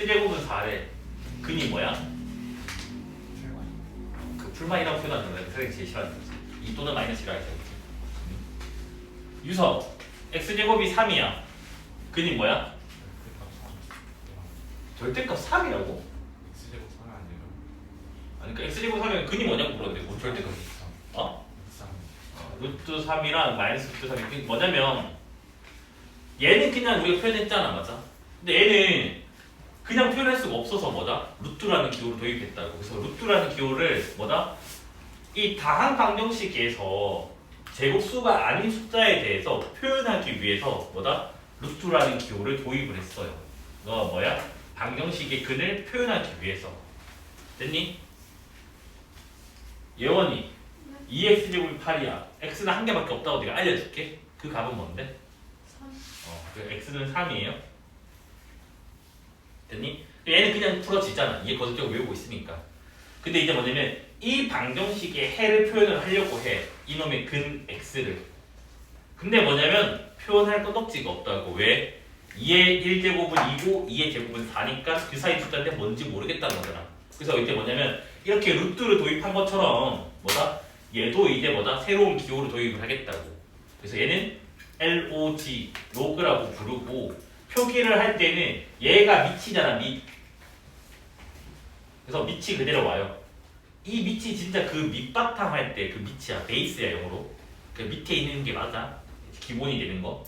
X제곱은 4래. 근이 뭐야? 그 불만이라고 표현하잖아요. 선생님이 제일 싫어하는 거지. 2 또는 마이너스 1라 했어요. 유서 X제곱이 3이야. 근이 뭐야? 절대값 3이라고? X제곱 3 아니에요? 아니 그러니까 X제곱 3이면 근이 뭐냐고 물었는데 뭐 절대값 어? 루트 3이랑 마이너스 루트 3이 그게 뭐냐면 얘는 그냥 우리가 표현했잖아, 맞아? 근데 얘는 그냥 표현할 수가 없어서 뭐다? 루트라는 기호를 도입했다고. 그래서 루트라는 기호를 뭐다? 이 다항 방정식에서 제곱수가 아닌 숫자에 대해서 표현하기 위해서 뭐다? 루트라는 기호를 도입을 했어요. 너 뭐야? 방정식의 근을 표현하기 위해서. 됐니? 예원이 2x제곱이 8이야. x는 한 개밖에 없다고 내가 알려줄게. 그 값은 뭔데? 3. 그 x는 3이에요. 됐니? 얘는 그냥 풀어지잖아. 이게 거듭적으로 외우고 있으니까. 근데 이제 뭐냐면 이 방정식의 해를 표현을 하려고 해. 이놈의 근 x를. 근데 뭐냐면 표현할 건덕지가 없다고. 왜? 2의 1제곱은 2고 2의 제곱은 4니까 그 사이 숫자인데 뭔지 모르겠다는 거잖아. 그래서 이제 뭐냐면 이렇게 루트를 도입한 것처럼 뭐다? 얘도 이제 뭐다? 새로운 기호를 도입을 하겠다고. 그래서 얘는 LOG, 로그라고 부르고 표기를 할 때는 얘가 밑이잖아, 밑. 그래서 밑이 그대로 와요. 이 밑이 진짜 그 밑바탕 할 때 그 밑이야, 베이스야, 영어로. 그 밑에 있는 게 맞아. 기본이 되는 거.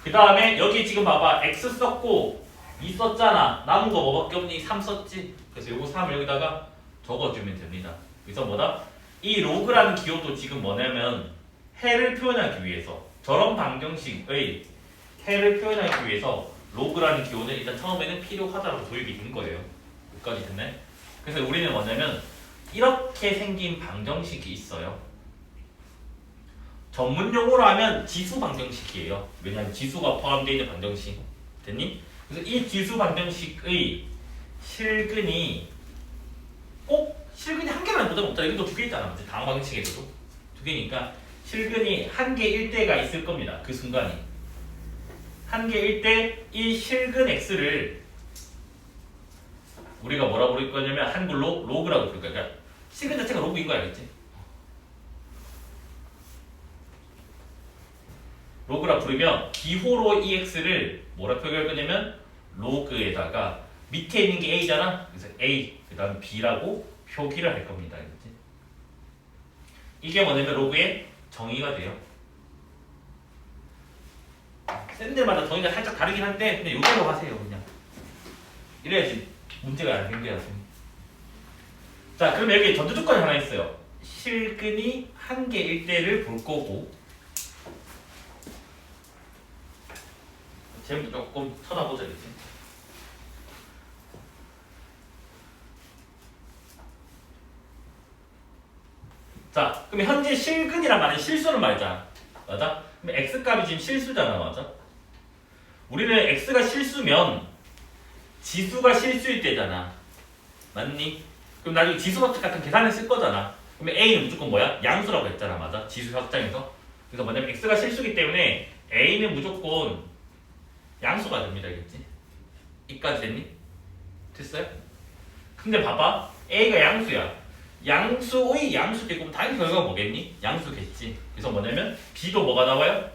그 다음에 여기 지금 봐봐. X 썼고 2 썼잖아. 남은 거 뭐밖에 없니? 3 썼지. 그래서 요거 3을 여기다가 적어주면 됩니다. 그래서 뭐다? 이 로그라는 기호도 지금 뭐냐면 해를 표현하기 위해서 저런 방정식의 해를 표현하기 위해서 로그라는 기호는 일단 처음에는 필요하다고 도입이 된 거예요. 여기까지 됐네? 그래서 우리는 뭐냐면 이렇게 생긴 방정식이 있어요. 전문 용어로 하면 지수 방정식이에요. 왜냐하면 지수가 포함되어 있는 방정식. 됐니? 그래서 이 지수 방정식의 실근이 꼭 실근이 한 개만 보다 없다. 여기도 2개 있잖아. 다음 방정식에서도 2개니까 실근이 한 개일 때가 있을 겁니다. 그 순간이. 한 개일 때 이 실근 x를 우리가 뭐라 부를 거냐면 한글로 로그라고 부를 거야. 그러니까 실근 자체가 로그인 거 알겠지? 로그라 부르면 기호로 이 x를 뭐라 표기할 거냐면 로그에다가 밑에 있는 게 a잖아. 그래서 a 그 다음 b라고 표기를 할 겁니다. 알겠지? 이게 뭐냐면 로그의 정의가 돼요. 쌤들마다 정의가 살짝 다르긴 한데 근데 요대로 하세요. 그냥 이래야지 문제가 안 생겨요. 자, 그럼 여기 전제 조건이 하나 있어요. 실근이 한 개일 때를 볼 거고 제목도 조금 쳐다보자. 이제. 자, 그럼 현재 실근이란 말은 실수는 말이잖아. 맞아? 그럼 x값이 지금 실수잖아. 맞아? 우리는 x가 실수면 지수가 실수일 때잖아. 맞니? 그럼 나중에 지수 같은 계산을 쓸 거잖아. 그러면 a는 무조건 뭐야? 양수라고 했잖아. 맞아? 지수 확장에서. 그래서 뭐냐면 x가 실수기 때문에 a는 무조건 양수가 됩니다. 알겠지? 이까지 됐니? 됐어요? 근데 봐봐. a가 양수야. 양수의 양수 제곱은 당연히 결과가 뭐겠니? 양수겠지. 그래서 뭐냐면 b도 뭐가 나와요?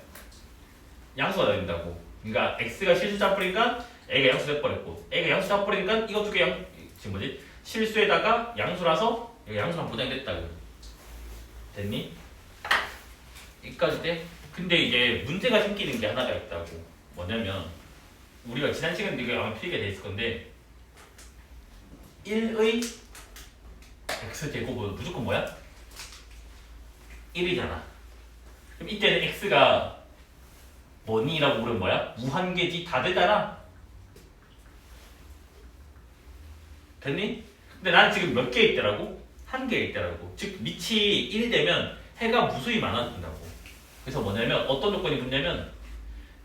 양수가 된다고. 그러니까 x가 실수 잡으니까 a가 양수 돼버렸고 a가 양수 잡으니까 이거 2개 지금 뭐지? 실수에다가 양수라서 양수랑 보장됐다고. 됐니? 여기까지 돼? 근데 이제 문제가 생기는 게 하나가 있다고. 뭐냐면 우리가 지난 시간에 이게 아마 필기가 돼 있을 건데 1의 x제곱은 무조건 뭐야? 1이잖아. 그럼 이때는 x가 뭐니라고 물으면 뭐야? 무한계지 다 되잖아. 됐니? 근데 난 지금 몇 개 있더라고? 한 개 있더라고. 즉 밑이 1 되면 해가 무수히 많아진다고. 그래서 뭐냐면 어떤 조건이 붙냐면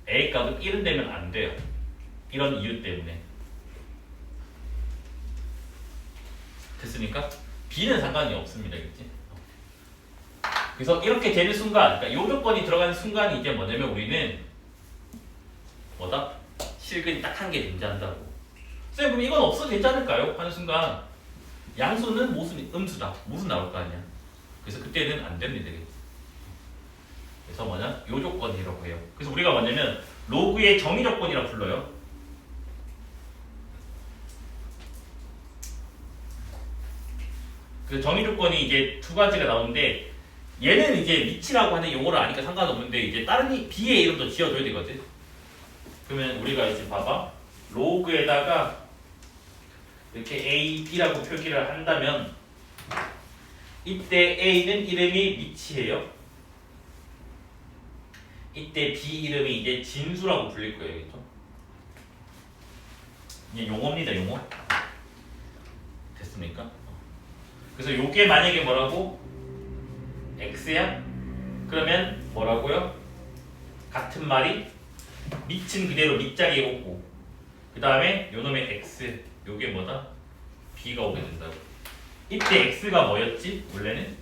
a 값은 1은 되면 안 돼요. 이런 이유 때문에. 됐습니까? b는 상관이 없습니다. 그치? 그래서 이렇게 되는 순간, 그러니까 이 조건이 들어가는 순간이 이제 뭐냐면 우리는 뭐다? 실근이 딱 한 개 존재한다고. 쌤 그럼 이건 없어도 되지 않을까요? 하는 순간 양수는 무슨 음수다. 무슨 나올 거 아니야. 그래서 그때는 안 됩니다. 그래서 뭐냐? 요 조건이라고 해요. 그래서 우리가 뭐냐면 로그의 정의 조건이라고 불러요. 그 정의 조건이 이제 두 가지가 나오는데 얘는 이제 미치라고 하는 용어를 아니까 상관없는데 이제 다른 B의 이름도 지어줘야 되거든. 그러면 우리가 이제 봐봐. 로그에다가 이렇게 A, B라고 표기를 한다면 이때 A는 이름이 미치예요. 이때 B 이름이 이제 진수라고 불릴 거예요. 그렇죠? 이게 용어입니다. 용어. 됐습니까? 그래서 요게 만약에 뭐라고? X야? 그러면 뭐라고요? 같은 말이 미친 그대로 밑자리에 오고 그 다음에 요놈의 X 요게 뭐다? B가 오게 된다고. 이때 X가 뭐였지? 원래는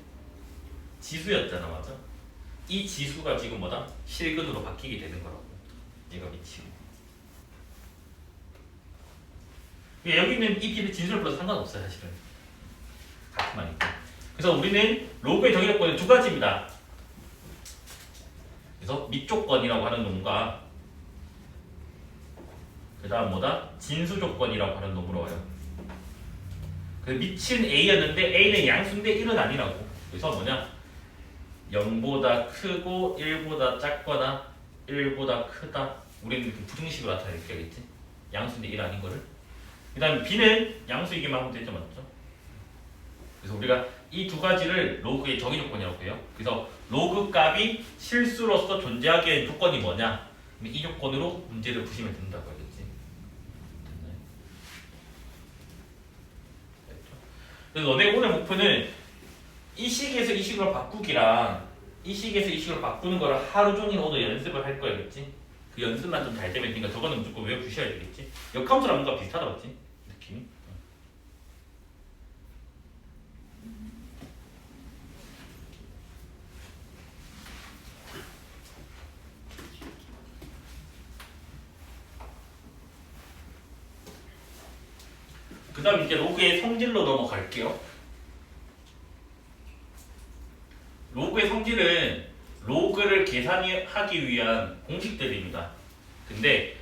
지수였잖아. 맞아? 이 지수가 지금 뭐다? 실근으로 바뀌게 되는 거라고. 얘가 미치고 여기 있는 이 B는 진수를 불러서 상관없어요. 사실은 같은 말이니까. 그래서 우리는 로그의 정의 조건은 두 가지입니다. 그래서 밑조건이라고 하는 놈과 그 다음 뭐다? 진수 조건이라고 하는 놈으로 와요. 그 미친 A였는데 A는 양수인데 1은 아니라고. 그래서 뭐냐? 0보다 크고 1보다 작거나 1보다 크다. 우리는 이렇게 부등식으로 나타내겠지. 양수인데 1 아닌 거를. 그 다음 B는 양수이기만 하면 되죠. 맞죠? 그래서 우리가 이 두 가지를 로그의 정의 조건이라고 해요. 그래서 로그 값이 실수로서 존재하게 된 조건이 뭐냐? 이 조건으로 문제를 푸시면 된다고 알겠지? 됐나요? 그래서 너네 오늘 목표는 이 식에서 이 식으로 바꾸기랑 이 식에서 이 식으로 바꾸는 거를 하루 종일 오늘 연습을 할 거야겠지? 그 연습만 좀 잘 되면 되니까 저거는 무조건 외워주셔야 되겠지? 역함수랑 뭔가 비슷하다 맞지? 느낌이? 그 다음 이제 로그의 성질로 넘어갈게요. 로그의 성질은 로그를 계산하기 위한 공식들입니다. 근데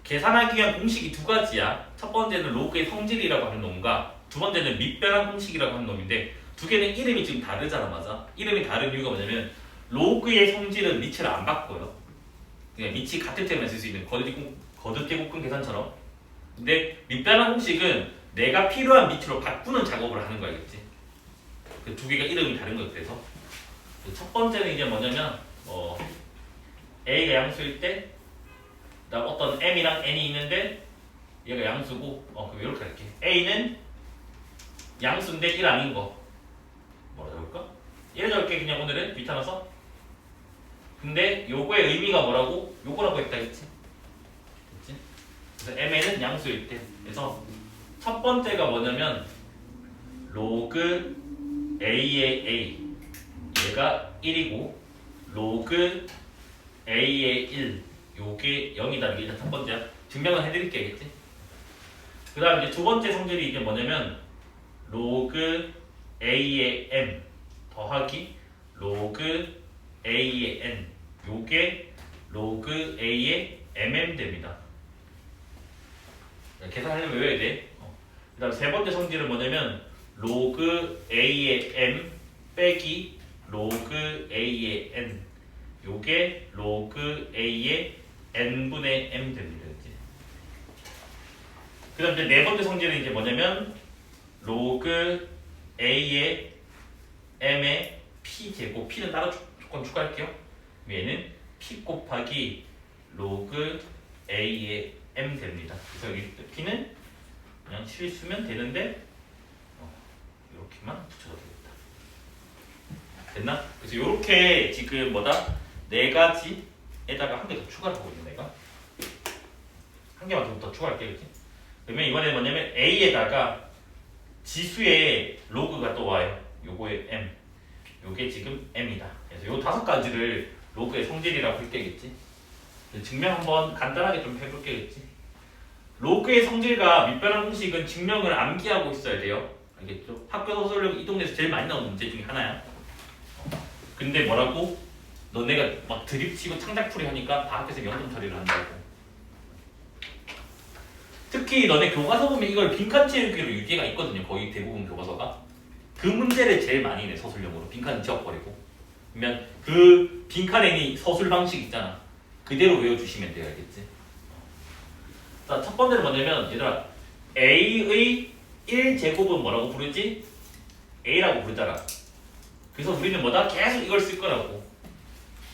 계산하기 위한 공식이 두 가지야. 첫 번째는 로그의 성질이라고 하는 놈과 두 번째는 밑변환 공식이라고 하는 놈인데 두 개는 이름이 지금 다르잖아. 맞아? 이름이 다른 이유가 뭐냐면 로그의 성질은 미치를 안 바꿔요. 그냥 미치 같을 때만 쓸 수 있는 거듭제곱근 계산처럼. 근데 밑변환 공식은 내가 필요한 미치로 바꾸는 작업을 하는 거야겠지. 그 두 개가 이름이 다른 거예요. 그래서 첫 번째는 이제 뭐냐면 A가 양수일 때 그다음 어떤 M이랑 N이 있는데 얘가 양수고 그럼 이렇게 할게. A는 양수인데 1 아닌 거 뭐라 적을까? 1 적을게. 그냥 오늘은 비타나서. 근데 요거의 의미가 뭐라고? 요거라고 했다 했지? 됐지? 그래서 M에는 양수일 때. 그래서 첫 번째가 뭐냐면 로그 A의 A 얘가 1이고 로그 A의 1 요게 0이다. 이게 첫 번째야. 증명을 해드릴게. 겠지? 그 다음 이제 두 번째 성질이 이게 뭐냐면 로그 A의 M 더하기 로그 A의 N 요게 로그 A의 MM 됩니다. 계산하려면 외워야 돼. 그 다음 세 번째 성질은 뭐냐면 로그 A의 M 빼기 로그 A의 N 요게 로그 A의 N분의 M 됩니다. 그 다음 이제 네 번째 성질은 이제 뭐냐면 로그 A의 M의 P 제곱. P는 따로 조건 추가할게요. 얘는 P 곱하기 로그 A의 M 됩니다. 그래서 여기 P는 그냥 실수면 되는데 이렇게만 붙여도 되겠다. 됐나? 그래서 이렇게 지금 뭐다? 네 가지에다가 한 개 더 추가를 하고 있는 내가 한 개만 더 추가할게. 그렇지? 그러면 이번에 뭐냐면 A에다가 지수의 로그가 또 와요. 요거의 M 요게 지금 M이다. 그래서 요 다섯 가지를 로그의 성질이라고 할 때겠지. 증명 한번 간단하게 좀 해볼 게겠지. 로그의 성질과 밑변환 공식은 증명을 암기하고 있어야 돼요. 알겠죠? 학교 서술형 이 동네에서 제일 많이 나오는 문제 중에 하나야. 근데 뭐라고? 너네가 막 드립치고 창작풀이 하니까 다 학교에서 연금 처리를 한다고. 특히 너네 교과서 보면 이걸 빈칸 채우기로 유기가 있거든요. 거의 대부분 교과서가. 그 문제를 제일 많이 내 서술형으로. 빈칸 지워버리고. 그러면 그 빈칸에 있는 서술 방식 있잖아. 그대로 외워주시면 돼요. 알겠지? 자, 첫 번째는 뭐냐면 얘들아 A의 1제곱은 뭐라고 부르지? A라고 부르잖아. 그래서 우리는 뭐다? 계속 이걸 쓸 거라고.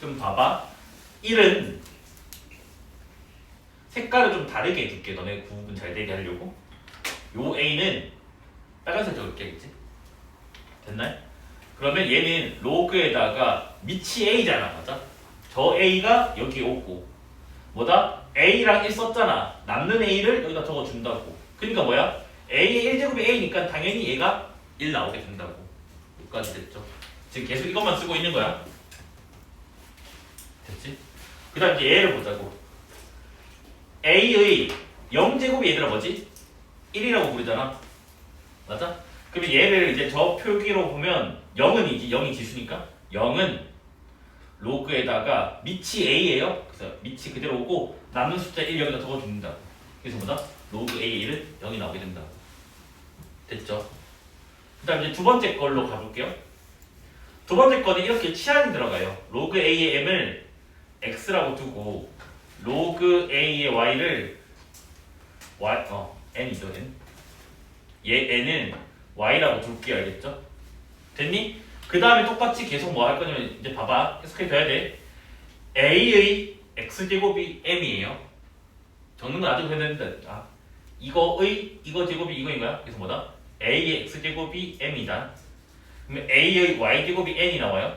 그럼 봐봐. 1은 색깔을 좀 다르게 해줄게. 너네 구분 잘 되게 하려고. 요 A는 빨간색 적을게겠지? 됐나요? 그러면 얘는 로그에다가 밑이 A잖아. 맞아? 저 A가 여기 오고 뭐다? A랑 1 썼잖아. 남는 A를 여기다 적어준다고. 그러니까 뭐야? A의 1제곱이 A니까 당연히 얘가 1 나오게 된다고. 여기까지 됐죠? 지금 계속 이것만 쓰고 있는 거야. 됐지? 그 다음 이제 얘를 보자고. A의 0제곱이 얘들아 뭐지? 1이라고 부르잖아. 맞아? 그러면 얘를 이제 저 표기로 보면 0은 0이 지수니까 0은 로그에다가 밑이 A예요. 그래서 밑이 그대로 오고 남는 숫자 1 여기다 적어줍니다. 그래서 뭐다? 로그 A의 1은 0이 나오게 된다고. 됐죠? 그 다음 이제 두 번째 걸로 가볼게요. 두 번째 거는 이렇게 치환이 들어가요. 로그 A의 M을 X라고 두고 로그 A의 Y를 N이죠. N. 얘 N은 Y라고 둘게요. 알겠죠? 됐니? 그 다음에 똑같이 계속 뭐 할 거냐면 이제 봐봐. 계속해 줘야 돼. A의 X제곱이 M이에요. 적는 건 아주 괜찮은데 이거 제곱이 이거인 거야. 그래서 뭐다? A의 X제곱이 M이다. 그러면 A의 Y제곱이 N이 나와요.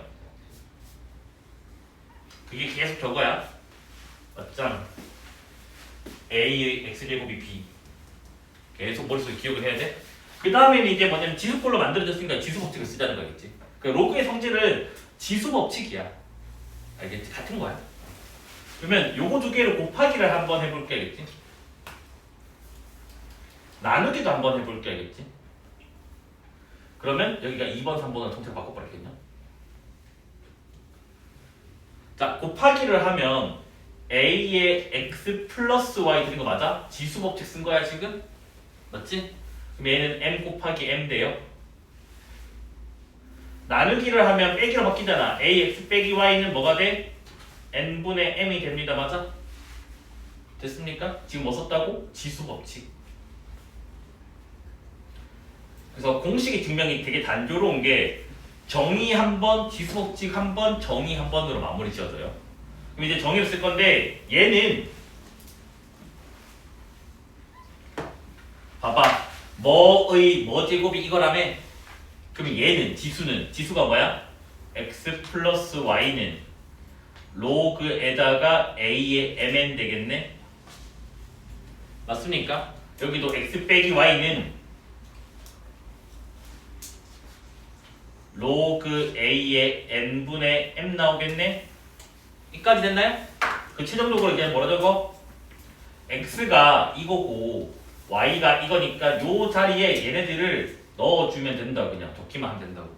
그게 계속 저거야. 맞잖아. A의 X제곱이 B. 계속 머릿속에 기억을 해야 돼. 그 다음에는 이제 뭐냐면 지수꼴로 만들어졌으니까 지수법칙을 쓰자는 거겠지. 그러니까 로그의 성질은 지수법칙이야. 알겠지? 같은 거야. 그러면 요거 두 개를 곱하기를 한번 해볼게. 알겠지? 나누기도 한번 해볼게. 알겠지? 그러면 여기가 2번, 3번을 통째로 바꿔버리겠냐? 자, 곱하기를 하면 A의 X 플러스 Y 되는 거 맞아? 지수법칙 쓴 거야 지금? 맞지? 그럼 얘는 M 곱하기 M 돼요. 나누기를 하면 빼기로 바뀌잖아. AX 빼기 Y는 뭐가 돼? N분의 M이 됩니다. 맞아? 됐습니까? 지금 뭐 썼다고? 지수법칙. 그래서 공식의 증명이 되게 단조로운 게 정의 한 번, 지수법칙 한 번, 정의 한 번으로 마무리 지어져요. 그럼 이제 정의를 쓸 건데 얘는 봐봐. 뭐의 뭐 제곱이 이거라며? 그러면 얘는 지수가 뭐야? x 플러스 y는 로그에다가 a의 mn 되겠네? 맞습니까? 여기도 x 빼기 y는 로그 a의 n분의 m 나오겠네? 이까지 됐나요? 그 최종적으로 그냥 뭐라 적어? x가 이거고 y가 이거니까 요 자리에 얘네들을 넣어주면 된다. 그냥 적기만 하면 된다고.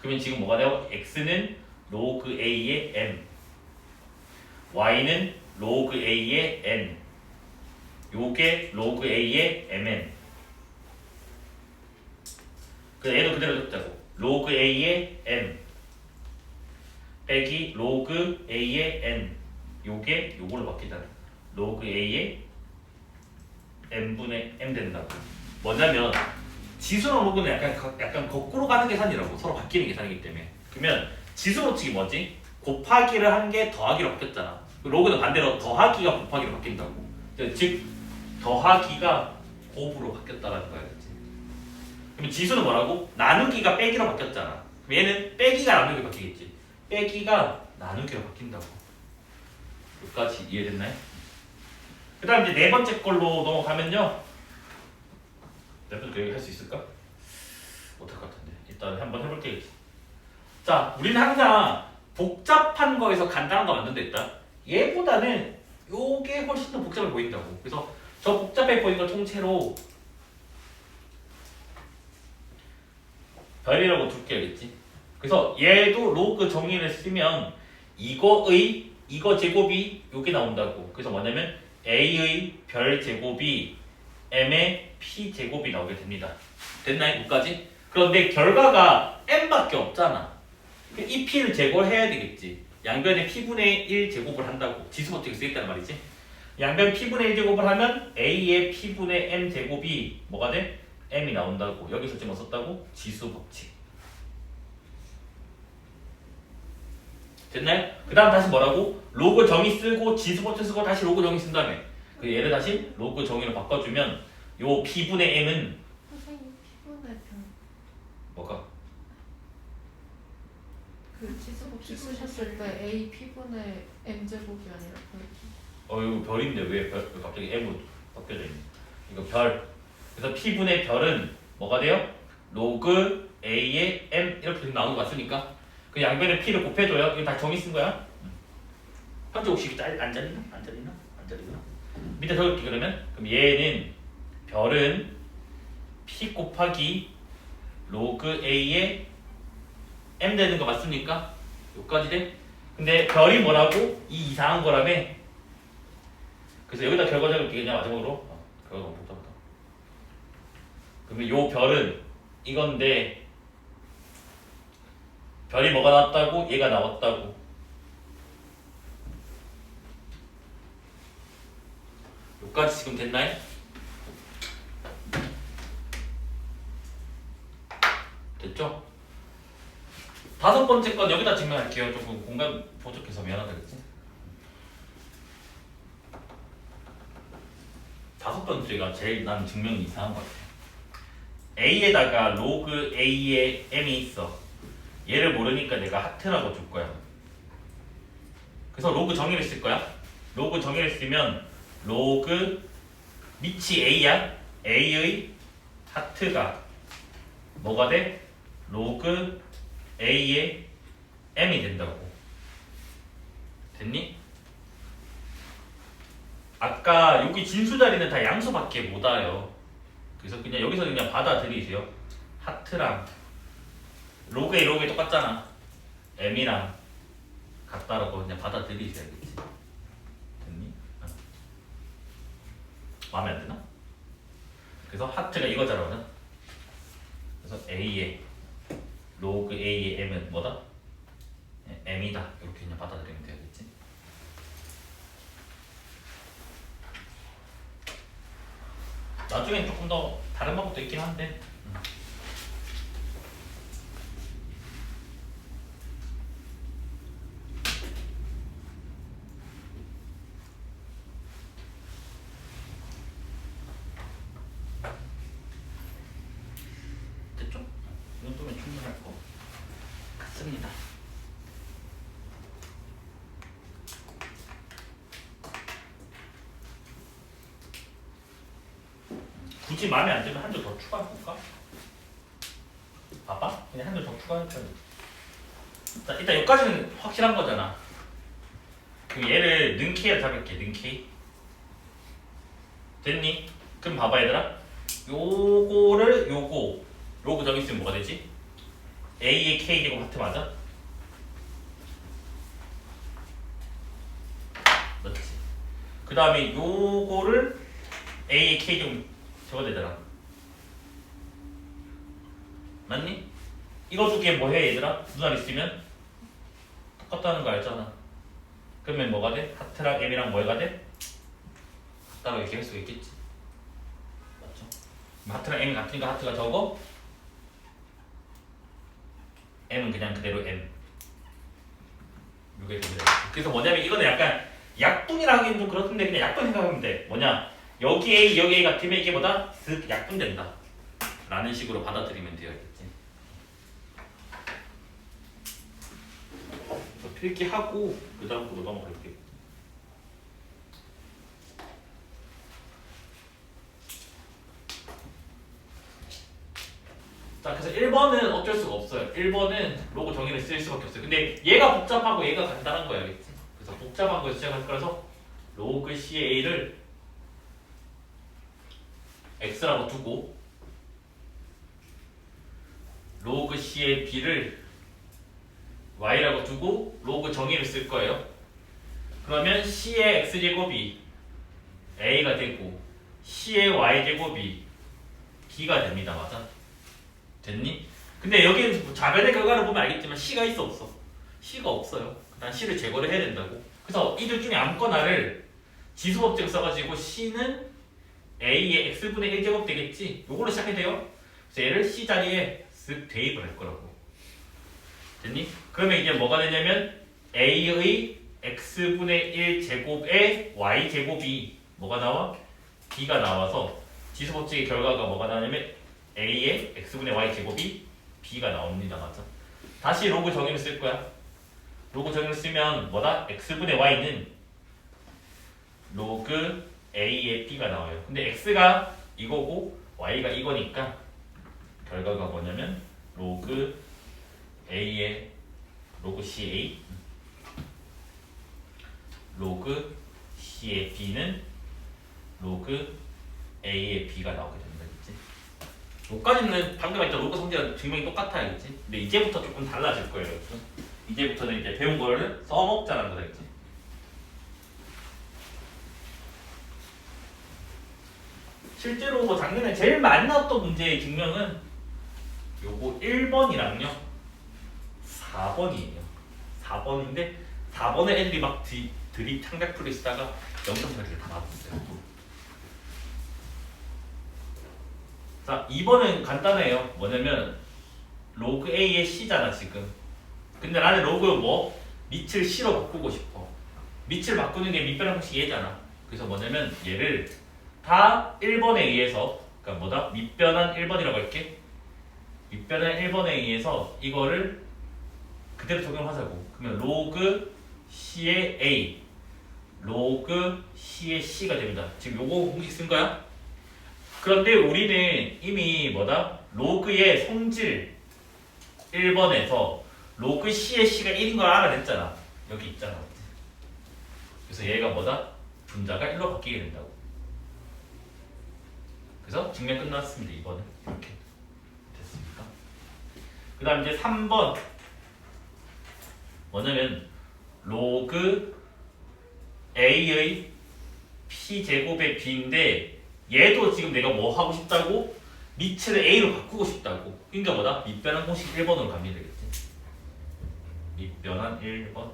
그러면 지금 뭐가 돼요? x는 로그 a의 m, y는 로그 a의 n, 요게 로그 a의 mn. 그래서 얘도 그대로 적자고. 로그 a의 m 빼기 로그 a의 n, 요게 요걸로 바뀌잖아. 로그 a의 n분의 m 된다고. 뭐냐면 지수랑 로그는 약간 거꾸로 가는 계산이라고. 서로 바뀌는 계산이기 때문에. 그러면 지수 법칙이 뭐지? 곱하기를 한 게 더하기로 바뀌었잖아. 로그는 반대로 더하기가 곱하기로 바뀐다고. 즉 더하기가 곱으로 바뀌었다라는 거야. 그렇지? 그럼 지수는 뭐라고? 나누기가 빼기로 바뀌었잖아. 그럼 얘는 빼기가 나누기로 바뀌겠지. 빼기가 나누기로 바뀐다고. 여기까지 이해됐나요? 그 다음 이제 네 번째 걸로 넘어가면요. 네 번째 여기 할 수 있을까? 못할 것 같은데. 일단 한번 해볼게요. 자, 우리는 항상 복잡한 거에서 간단한 거 만든다 했다. 얘보다는 요게 훨씬 더 복잡해 보인다고. 그래서 저 복잡해 보이는 걸 통째로 별이라고 둘게 알겠지? 그래서 얘도 로그 정의를 쓰면 이거 제곱이 여기 나온다고. 그래서 뭐냐면 a의 별 제곱이 m의 p 제곱이 나오게 됩니다. 됐나요? 여기까지? 그런데 결과가 m밖에 없잖아. 이 p를 제곱을 해야 되겠지. 양변에 p분의 1 제곱을 한다고. 지수법칙이 쓰겠다는 말이지. 양변 p분의 1 제곱을 하면 a의 p분의 m 제곱이 뭐가 돼? m이 나온다고. 여기서 지금 뭐 썼다고? 지수법칙. 됐나요? 그 다음 다시 뭐라고? 로그 정의 쓰고 지수법칙 쓰고 다시 로그 정의 쓴 다음에 그 얘를 다시 로그 정의로 바꿔주면 요 p분의 m은 선생님 P분의 별. 뭐가? 그 지수법칙 쓰셨을 때 A P분의 M 제곱이 아니라 별. 이거 별인데 왜 갑자기 m으로 바뀌어져 있니? 이거 별. 그래서 p분의 별은 뭐가 돼요? 로그 a의 m 이렇게 나오는 거 같으니까 그 양변에 p를 곱해줘요. 이거 다 정의 쓴 거야. 현재 옥식이 안 잘리나? 안 잘리나? 안 잘리구나. 밑에 적을게 그러면. 그럼 얘는 별은 p 곱하기 로그 a의 m 되는 거 맞습니까? 여기까지 돼? 근데 별이 뭐라고? 이 이상한 거라며. 그래서 여기다 결과 적을게 그냥 마지막으로. 결과가 복잡하다. 그러면 요 별은 이건데 별이 뭐가 나왔다고? 얘가 나왔다고. 여기까지 지금 됐나요? 됐죠? 다섯 번째 건 여기다 증명할게요. 조금 공간 부족해서 미안하다 그랬지? 다섯 번째가 제일 난 증명이 이상한 것 같아. A에다가 로그 A의 M이 있어. 얘를 모르니까 내가 하트라고 줄 거야. 그래서 로그 정의를 쓸 거야. 로그 정의를 쓰면 로그 밑이 A야. A의 하트가 뭐가 돼? 로그 A의 M이 된다고. 됐니? 아까 여기 진수 자리는 다 양수밖에 못 와요. 그래서 그냥 여기서 그냥 받아들이세요. 하트랑 로그 A, 로그 A 똑같잖아. M이랑 같다라고 그냥 받아들이셔야겠지. 됐니? 마음에 안 드나? 그래서 하트가 이거잖아. 그래서 A의 로그 A의 M은 뭐다? M이다. 이렇게 그냥 받아들이면 되겠지. 나중엔 조금 더 다른 방법도 있긴 한데 됐죠? 이 정도면 충분할 것 같습니다. 굳이 마음에 안 들면 한 줄 더 추가해볼까? 봐봐? 그냥 한 줄 더 추가해볼까? 자, 일단 여기까지는 확실한 거잖아. 그럼 얘를 는 K로 잡을게. 는 K. 됐니? 그럼 봐봐 얘들아. 요거를 요거 로그 정의 쓰면 뭐가 되지? A의 K 제곱 하트 맞아? 맞지? 그 다음에 요거를 A의 K 제곱 저거 되잖아. 맞니? 이거 두 개 뭐 해 얘들아? 눈알 있으면 똑같다는 거 알잖아. 그러면 뭐가 돼? 하트랑 M이랑 뭐가 돼? 같다고 이렇게 할 수 있겠지. 맞죠? 하트랑 M이 같으니까 하트가 저거 M은 그냥 그대로 M. 이게 됩니다. 그래서 뭐냐면 이거는 약간 약분이라 하기엔 좀 그렇던데 그냥 약분 생각하면 돼. 뭐냐? 여기 A, 여기 A 같으면 이게 보다 슥 약분된다 라는 식으로 받아들이면 되겠지. 필기하고 그 다음으로 넘어갈게요. 자, 그래서 1번은 어쩔 수가 없어요. 1번은 로고 정의를 쓸 수밖에 없어요. 근데 얘가 복잡하고 얘가 간단한 거야, 알겠지? 그래서 복잡한 거에서 시작할 거라서 로그 C의 A를 x라고 두고 로그 c의 b를 y라고 두고 로그 정의를 쓸 거예요. 그러면 c의 x제곱이 a가 되고 c의 y제곱이 b가 됩니다. 맞아? 됐니? 근데 여기는 자변의 결과를 보면 알겠지만 c가 있어 없어? c가 없어요. 일단 c를 제거를 해야 된다고. 그래서 이들 중에 아무거나를 지수법칙을 써가지고 c는 a의 x분의 1제곱 되겠지? 요걸로 시작해야 돼요. 그래서 얘를 c 자리에 쓱 대입을 할 거라고. 됐니? 그러면 이제 뭐가 되냐면 a의 x분의 1제곱에 y제곱이 뭐가 나와? b가 나와서 지수법칙의 결과가 뭐가 나냐면 a의 x분의 y제곱이 b가 나옵니다. 맞아? 다시 로그 정의를 쓸 거야. 로그 정의를 쓰면 뭐다? x분의 y는 로그 a의 b가 나와요. 근데 x가 이거고 y가 이거니까 결과가 뭐냐면 로그 a의 로그 ca 로그 c의 b는 로그 a의 b가 나오게 된다. 그치? 여기까지는 방금 했던 로그 성질이랑 증명이 똑같아. 그치? 근데 이제부터 조금 달라질 거예요. 그치? 이제부터는 이제 배운 거를 써먹자는 거다. 그치? 실제로 뭐 작년에 제일 많이 나왔던 문제의 증명은 요거 1번이랑요 4번이에요. 4번인데 4번에 애들이 막 드립 창작풀이 쓰다가 영상 처리를 다 맞았어요. 자, 2번은 간단해요. 뭐냐면 로그 A의 C잖아 지금. 근데 나는 로그 뭐? 밑을 C로 바꾸고 싶어. 밑을 바꾸는 게 밑변환 공식 얘잖아. 그래서 뭐냐면 얘를 다 1번에 의해서, 그러니까 뭐다? 밑변환 1번이라고 할게. 밑변환 1번에 의해서 이거를 그대로 적용하자고. 그러면 로그 C의 A, 로그 C의 C가 됩니다. 지금 요거 공식 쓴 거야? 그런데 우리는 이미 뭐다? 로그의 성질 1번에서 로그 C의 C가 1인 걸 알아냈잖아. 여기 있잖아. 그래서 얘가 뭐다? 분자가 1로 바뀌게 된다고. 그래서 증명 끝났습니다. 2번은 이렇게 됐습니까? 그 다음 이제 3번 뭐냐면 로그 A의 P제곱의 B인데 얘도 지금 내가 뭐 하고 싶다고? 밑을 A로 바꾸고 싶다고. 그러니까 뭐다? 밑변환 공식 1번으로 가면 되겠지. 밑변환 1번.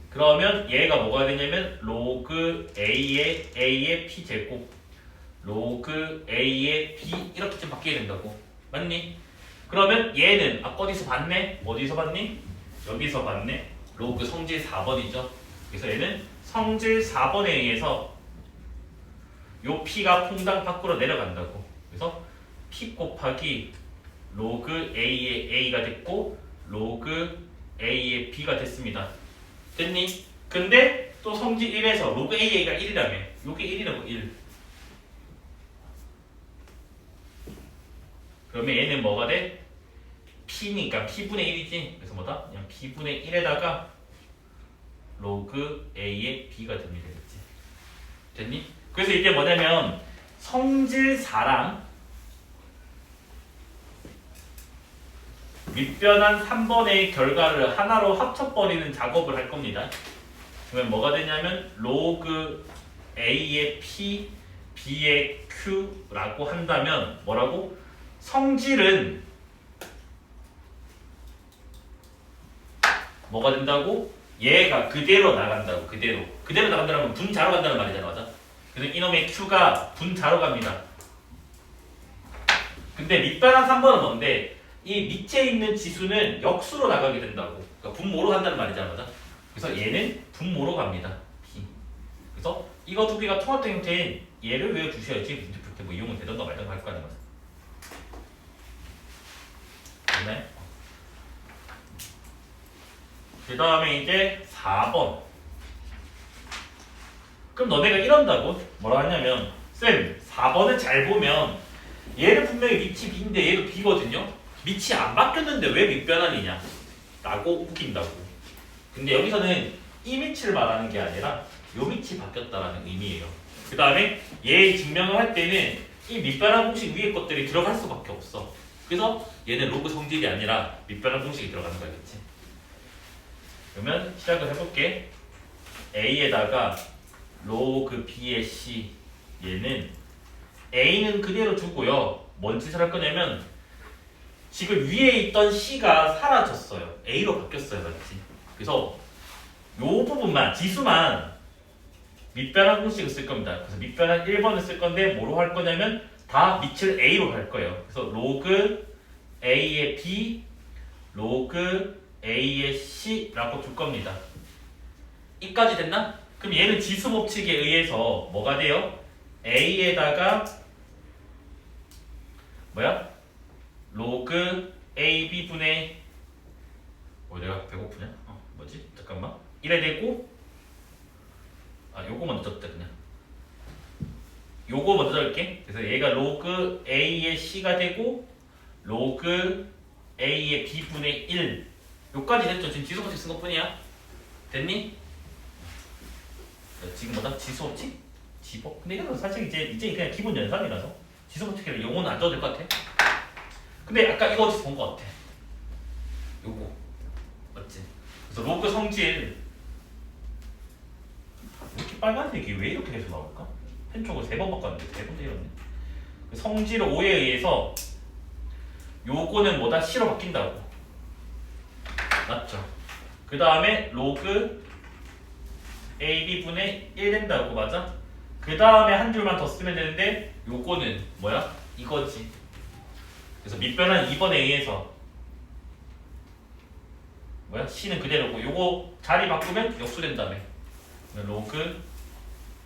그러면 얘가 뭐가 되냐면 로그 A의 P제곱 로그 A의 B 이렇게 좀 바뀌게 된다고. 맞니? 그러면 얘는 아까 어디서 봤네? 어디서 봤니? 여기서 봤네. 로그 성질 4번이죠. 그래서 얘는 성질 4번에 의해서 요 P가 퐁당 밖으로 내려간다고. 그래서 P 곱하기 로그 A의 A가 됐고 로그 A의 B가 됐습니다. 됐니? 근데 또 성질 1에서 로그 A가 1이라며. 요게 1이라고 1. 그러면 얘는 뭐가 돼? P니까 P분의 1이지. 그래서 뭐다? 그냥 P분의 1에다가 로그 A의 B가 됩니다. 됐지? 됐니? 그래서 이게 뭐냐면 성질 4랑 밑변환 3번의 결과를 하나로 합쳐버리는 작업을 할 겁니다. 그러면 뭐가 되냐면 로그 A의 P, B의 Q라고 한다면 뭐라고? 성질은 뭐가 된다고? 얘가 그대로 나간다고. 그대로 나간다면 분자로 간다는 말이잖아. 맞아? 그래서 이놈의 Q가 분자로 갑니다. 근데 밑변환 3번은 뭔데? 이 밑에 있는 지수는 역수로 나가게 된다고. 그러니까 분모로 간다는 말이잖아. 맞아? 그래서 얘는 분모로 갑니다. B. 그래서 이거 두 개가 통합된 형태인 얘를 외워주셔야지 문제 풀 때 뭐 이용은 되던가 말던가 할 거 아니야. 맞네? 그 다음에 이제 4번. 그럼 너네가 이런다고? 뭐라 하냐면 쌤 4번을 잘 보면 얘는 분명히 밑이 B인데 얘도 B거든요? 밑이 안 바뀌었는데 왜 밑변환이냐? 라고 웃긴다고. 근데 여기서는 이 밑을 말하는 게 아니라 요 밑이 바뀌었다라는 의미예요. 그 다음에 얘 증명을 할 때는 이 밑변환 공식 위에 것들이 들어갈 수밖에 없어. 그래서 얘는 로그 성질이 아니라 밑변환 공식이 들어가는 거겠지. 그러면 시작을 해볼게. A에다가 로그 B의 C, 얘는 A는 그대로 두고요. 뭔 짓을 할 거냐면 지금 위에 있던 C가 사라졌어요. A로 바뀌었어요. 맞지? 그래서 요 부분만, 지수만 밑변환 공식을 쓸 겁니다. 그래서 밑변환 1번을 쓸 건데 뭐로 할 거냐면 다 밑을 A로 할 거예요. 그래서 로그 A의 B, 로그 A의 C라고 둘 겁니다. 이까지 됐나? 그럼 얘는 지수 법칙에 의해서 뭐가 돼요? A에다가 뭐야? 로그 AB 분의 내가 배고프냐? 뭐지? 잠깐만. 이래 되고 요거 먼저 적자 그냥. 요거 먼저 적을게. 그래서 얘가 로그 A의 C가 되고 로그 A의 B 분의 1. 요까지 됐죠? 지금 지수 법칙 쓴 것뿐이야. 됐니? 지금 뭐다? 지수 법칙? 지법? 근데 이거는 사실 이제 그냥 기본 연산이라서 지수 법칙이라 용어는 안 써도 될 것 같아. 근데 아까 이거 어디서 본 것 같아. 요거 맞지? 그래서 로그 성질 이렇게 빨간색이 왜 이렇게 계속 나올까? 펜 쪽을 3번 바꿨는데 3번 때렸네. 성질 5에 의해서 요거는 뭐다? C로 바뀐다고. 맞죠? 그 다음에 로그 AB분의 1 된다고. 맞아? 그 다음에 한 줄만 더 쓰면 되는데 요거는 뭐야? 이거지. 그래서 밑변환 2번에 의해서 뭐야? C는 그대로고 요거 자리 바꾸면 역수된다며. 로그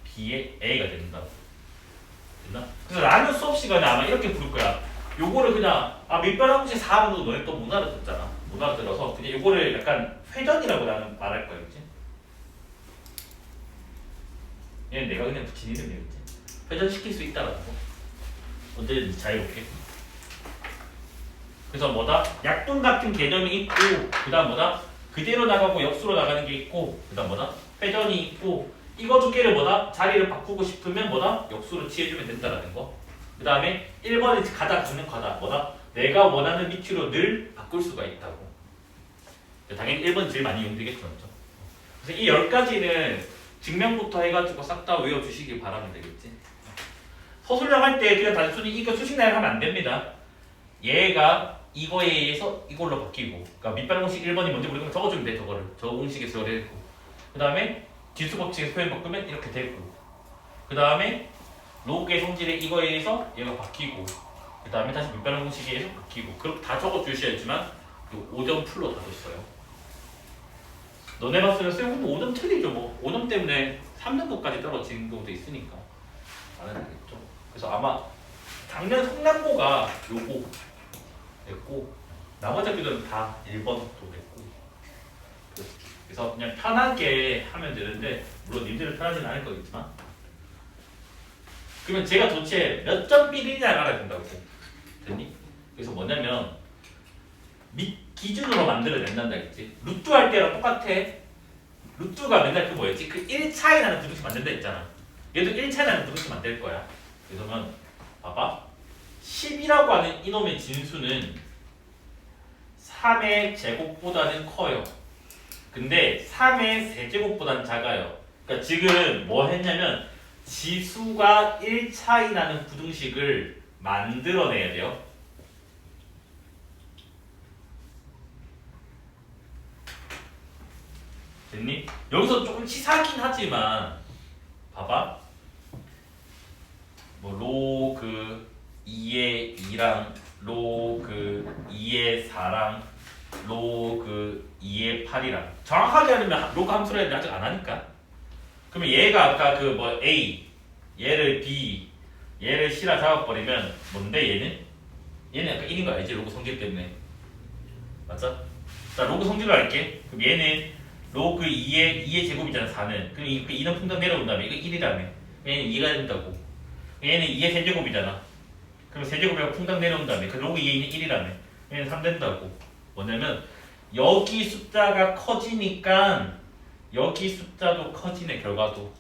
B의 A가 된다. 됐나? 그래서 나는 수업 시간에 아마 이렇게 부를 거야. 요거를 그냥 밑변환 공식 4번도 너네 또 못 알아듣잖아. 못 알아들어서 그냥 요거를 약간 회전이라고 나는 말할 거야. 그치? 얘는 내가 그냥 붙인 이름이겠지. 회전시킬 수 있다라는 거. 언제든지 자유롭게. 그래서 뭐다? 약분 같은 개념이 있고 그 다음 뭐다? 그대로 나가고 역수로 나가는 게 있고 그 다음 뭐다? 회전이 있고 이거 두 개를 뭐다? 자리를 바꾸고 싶으면 뭐다? 역수로 취해주면 된다라는 거. 그 다음에 1번에 가장 강력하다. 뭐다? 내가 원하는 위치로 늘 바꿀 수가 있다고. 당연히 1번 제일 많이 이용되겠죠. 그렇죠? 그래서 이 10가지는 증명부터 해가지고 싹 다 외워주시길 바라면 되겠지. 서술형 할 때 그냥 단순히 이거 수식 나열 하면 안 됩니다. 얘가 이거에 의해서 이걸로 바뀌고, 그러니까 밑변환 공식 1번이 뭔지 모르면 적어주면 돼. 저거를 저 공식에서 되고, 그 다음에 지수 법칙에서 표현 바꾸면 이렇게 되고, 그 다음에 로그의 성질에 이거에 의해서 얘가 바뀌고, 그 다음에 다시 밑변환 공식에 의해서 바뀌고. 그렇게 다 적어주셔야지만 5점 풀로 다 줬어요. 너네 봤을 때 쌤은 5점 틀리죠. 뭐 5점 때문에 3등급까지 떨어지는 경우도 있으니까 안 되겠죠. 그래서 아마 작년 성남고가 요거 됐고 나머지 학교들은 다 1번도 됐고, 그래서 그냥 편하게 하면 되는데 물론 님들은 편하지는 않을 거겠지만, 그러면 제가 도대체 몇 점 비리냐를 알아야 된다고. 됐니? 그래서 뭐냐면 기준으로 만들어낸단다 했지. 루트 할 때랑 똑같아. 루트가 맨날 그 뭐였지? 그 1차이 나는 부등식 만든다 했잖아. 얘도 1차이 나는 부등식 만들 거야. 그러면 봐봐. 10이라고 하는 이놈의 진수는 3의 제곱보다는 커요. 근데 3의 세제곱보다는 작아요. 그러니까 지금 뭐 했냐면 지수가 1차이 나는 부등식을 만들어내야 돼요. 됐니? 여기서 조금 치사하긴 하지만 봐봐. 뭐 로그 2의 2랑 로그 2의 4랑 로그 2의 8이랑 정확하게 하려면 로그 함수를 해야 돼. 아직 안 하니까. 그러면 얘가 아까 그 뭐 A, 얘를 B, 얘를 C라 잡아버리면 뭔데 얘는? 얘는 약간 1인 거 알지? 로그 성질 때문에. 맞아? 자, 로그 성질로 할게. 그럼 얘는 로그 2의 제곱이잖아. 4는. 그럼 그 2는 풍당 내려온 다음에 이거 1이라며. 얘는 2가 된다고. 얘는 2의 세제곱이잖아. 그럼 세제곱이가 풍당 내려온 다음에 그 로그 2에 있는 1이라며. 얘는 3 된다고. 뭐냐면 여기 숫자가 커지니까 여기 숫자도 커지네. 결과도.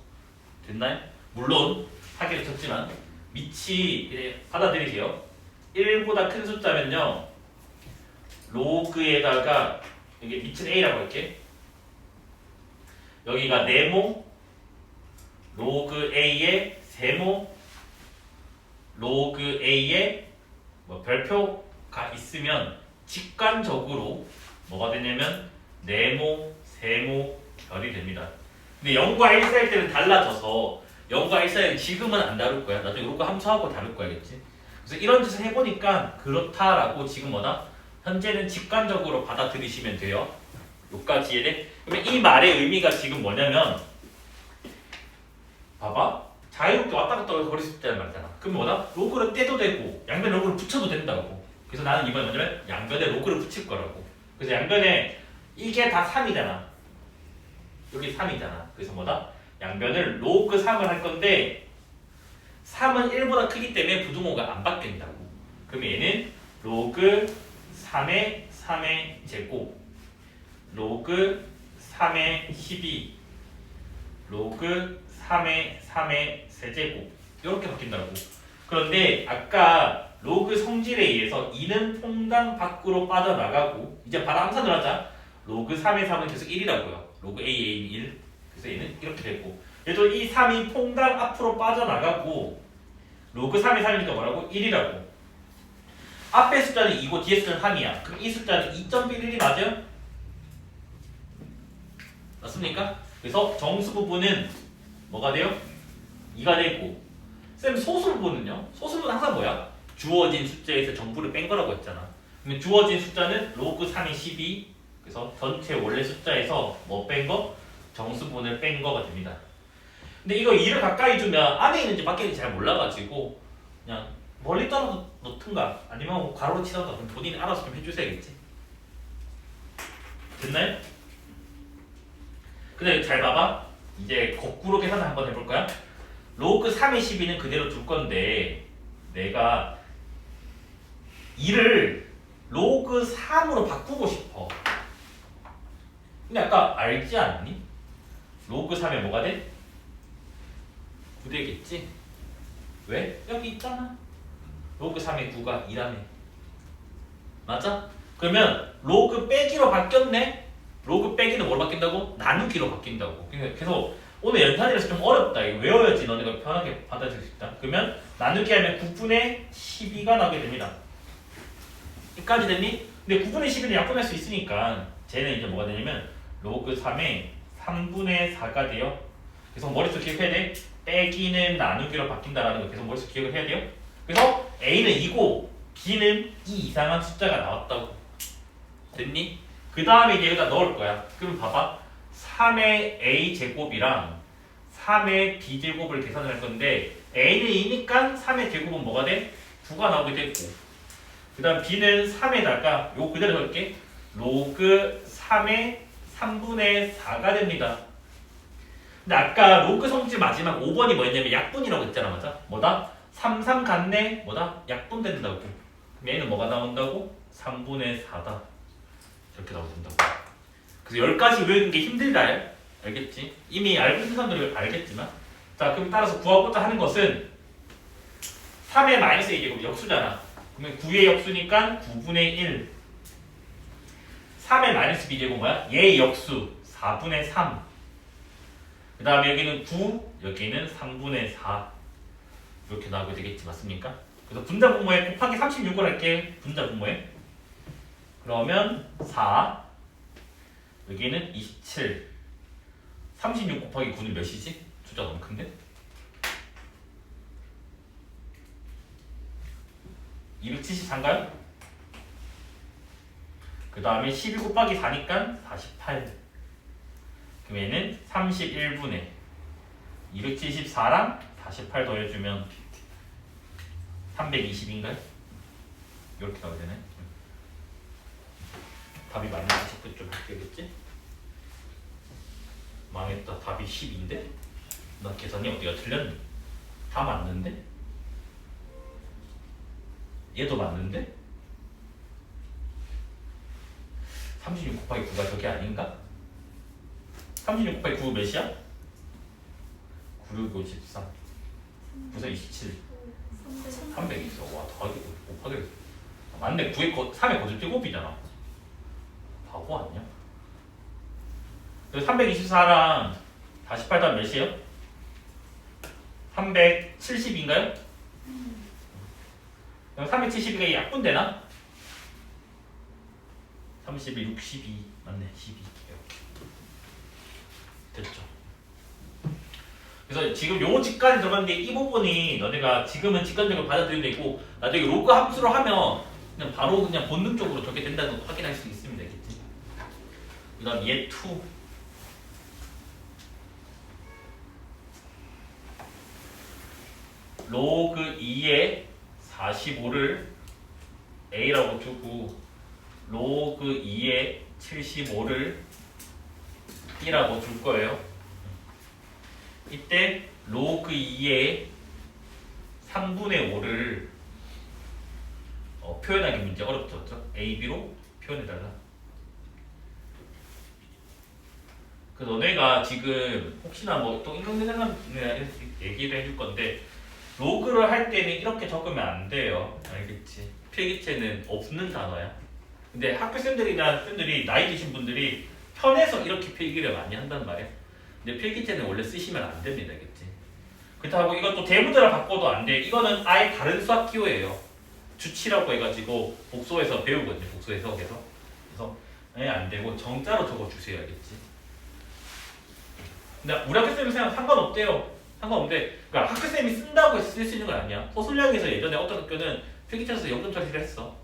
됐나요? 물론 하기를 쳤지만 위치 이제 받아들이세요. 1보다 큰 숫자면요 로그에다가 이게 밑은 a라고 할게. 여기가 네모 로그 a의 세모 로그 a의 뭐 별표가 있으면 직관적으로 뭐가 되냐면 네모 세모 별이 됩니다. 근데 0과 1 사이일 때는 달라져서 0과 1 사이는 지금은 안 다룰 거야. 나중에 로그 함수하고 다룰 거야겠지. 그래서 이런 짓을 해보니까 그렇다라고 지금 뭐다? 현재는 직관적으로 받아들이시면 돼요. 여기까지 이해돼? 그러면 이 말의 의미가 지금 뭐냐면 봐봐. 자유롭게 왔다 갔다 거릴 수 있다는 말이잖아. 그럼 뭐다? 로그를 떼도 되고 양변에 로그를 붙여도 된다고. 그래서 나는 이번에 뭐냐면 양변에 로그를 붙일 거라고. 그래서 양변에 이게 다 3이잖아. 여기 3이잖아. 그래서 뭐다? 양변을 로그 3을 할 건데 3은 1보다 크기 때문에 부등호가 안 바뀐다고. 그럼 얘는 로그 3의 3의 제곱 로그 3의 12 로그 3의 3의 세제곱 이렇게 바뀐다고. 그런데 아까 로그 성질에 의해서 2는 퐁당 밖으로 빠져나가고 이제 바로 함산을 하자. 로그 3의 3은 계속 1이라고요. 로그 A는 1. 그래서 얘는 이렇게 되고 얘도 이 3이 퐁당 앞으로 빠져나가고 로그 3의 3이니까 뭐라고? 1이라고. 앞에 숫자는 2고 뒤에 숫자는 3이야. 그럼 이 숫자는 2.11이 맞아요? 맞습니까? 그래서 정수 부분은 뭐가 돼요? 2가 되고 쌤 소수 부분은요? 소수 부분은 항상 뭐야? 주어진 숫자에서 정부를 뺀 거라고 했잖아. 그러면 주어진 숫자는 로그 3의 12 그래서 전체 원래 숫자에서 뭐 뺀 거? 정수분을 뺀 거가 됩니다. 근데 이거 2를 가까이 두면 안에 있는지 밖에 있는지 잘 몰라가지고 그냥 멀리 떨어져 놓든가 아니면 뭐 가로로 치던가 그럼 본인이 알아서 좀 해주셔야겠지. 됐나요? 근데 잘 봐봐. 이제 거꾸로 계산을 한번 해볼 거야. 로그 3의 12는 그대로 둘 건데 내가 2를 로그 3으로 바꾸고 싶어. 근데 아까 알지 않니? 로그 3에 뭐가 돼? 9되겠지? 왜? 여기 있잖아. 로그 3의 9가 2라며. 맞아? 그러면 로그 빼기로 바뀌었네? 로그 빼기는 뭐로 바뀐다고? 나누기로 바뀐다고. 그래서 오늘 연산이라서 좀 어렵다. 이거 외워야지 너네가 편하게 받아들일 수 있다. 그러면 나누기 하면 9분의 12가 나오게 됩니다. 여기까지 됐니? 근데 9분의 12는 약분할 수 있으니까 쟤는 이제 뭐가 되냐면 로그 3의 3분의 4가 돼요. 그래서 머릿속 기억해야 돼. 빼기는 나누기로 바뀐다라는 거 계속 머릿속 기억을 해야 돼요. 그래서 A는 2고 B는 2 이상한 숫자가 나왔다고. 됐니? 그 다음에 이제 여기다 넣을 거야. 그럼 봐봐. 3의 A 제곱이랑 3의 B 제곱을 계산을 할 건데 A는 2니까 3의 제곱은 뭐가 돼? 9가 나오게 되고 그 다음 B는 3에다가 요거 그대로 넣을게. 로그 3의 3분의 4가 됩니다. 근데 아까 로그 성질 마지막 5번이 뭐였냐면 약분이라고 했잖아. 맞아? 뭐다? 3, 3 같네? 뭐다? 약분 된다고. 그럼 얘는 뭐가 나온다고? 3분의 4다. 이렇게 나오게 된다고. 그래서 10가지 외우는 게 힘들다. 알겠지? 이미 알고 있는 사람들은 알겠지만 자 그럼 따라서 구하고자 하는 것은 3의 마이너스 a 제곱 역수잖아. 그러면 9의 역수니까 9분의 1 3의 마이너스 b 제곱 뭐야? 얘의 역수 4분의 3 그 다음에 여기는 9 여기는 3분의 4 이렇게 나오게 되겠지. 맞습니까? 그래서 분자 분모에 곱하기 36을 할게. 분자 분모에 그러면 4 여기는 27 36 곱하기 9는 몇이지? 숫자 너무 큰데? 273인가요? 그 다음에 12 곱하기 4니까 48 그럼 얘는 31분의 274랑 48 더해주면 320인가요? 이렇게 나오게 되네. 답이 맞는지 체크 좀 해야겠지? 망했다. 답이 10인데? 나 계산이 어디가 틀렸니? 다 맞는데? 얘도 맞는데? 36 곱하기 9가 저게 아닌가? 36 곱하기 9 몇이야? 9, 6, 5, 13 9, 4, 27 300 있어. 와 더하기 곱하기. 맞네. 3의 거듭 제곱이잖아. 바보 아니야? 그래서 324랑 48 다음 몇이에요? 370인가요? 그럼 370이 약분되나? 31, 62 맞네. 12 이렇게 됐죠. 그래서 지금 요 직까지 들어갔는데 이 부분이 너네가 지금은 직관적으로 받아들이면 되고 나중에 로그 함수로 하면 그냥 바로 그냥 본능적으로 저렇게 된다는 걸 확인할 수 있으면 되겠지. 그 다음 얘 2 로그 2의 45를 A라고 주고 로그 2의 75를 B라고 줄 거예요. 이때 로그 2의 3분의 5를 표현하기 문제 어렵죠? A, B로 표현해달라. 그 너네가 지금 혹시나 뭐 또 인공지능 얘기를 해줄 건데 로그를 할 때는 이렇게 적으면 안 돼요. 알겠지? 필기체는 없는 단어야. 근데 학교생들이나 쌤들이 나이 드신 분들이 편해서 이렇게 필기를 많이 한단 말이야. 근데 필기체는 원래 쓰시면 안 됩니다. 알겠지? 그렇다고 이것도 대문자를 바꿔도 안 돼. 이거는 아예 다른 수학 기호예요. 주치라고 해가지고 복소에서 배우거든요. 복소 해석에서. 그래서 아예 안 되고 정자로 적어주세요. 알겠지? 근데 우리 학교쌤이 생각 상관없대요. 상관없는데 그러니까 학교쌤이 쓴다고 해서 쓸 수 있는 건 아니야. 서술량에서 예전에 어떤 학교는 필기체에서 0점 처리를 했어.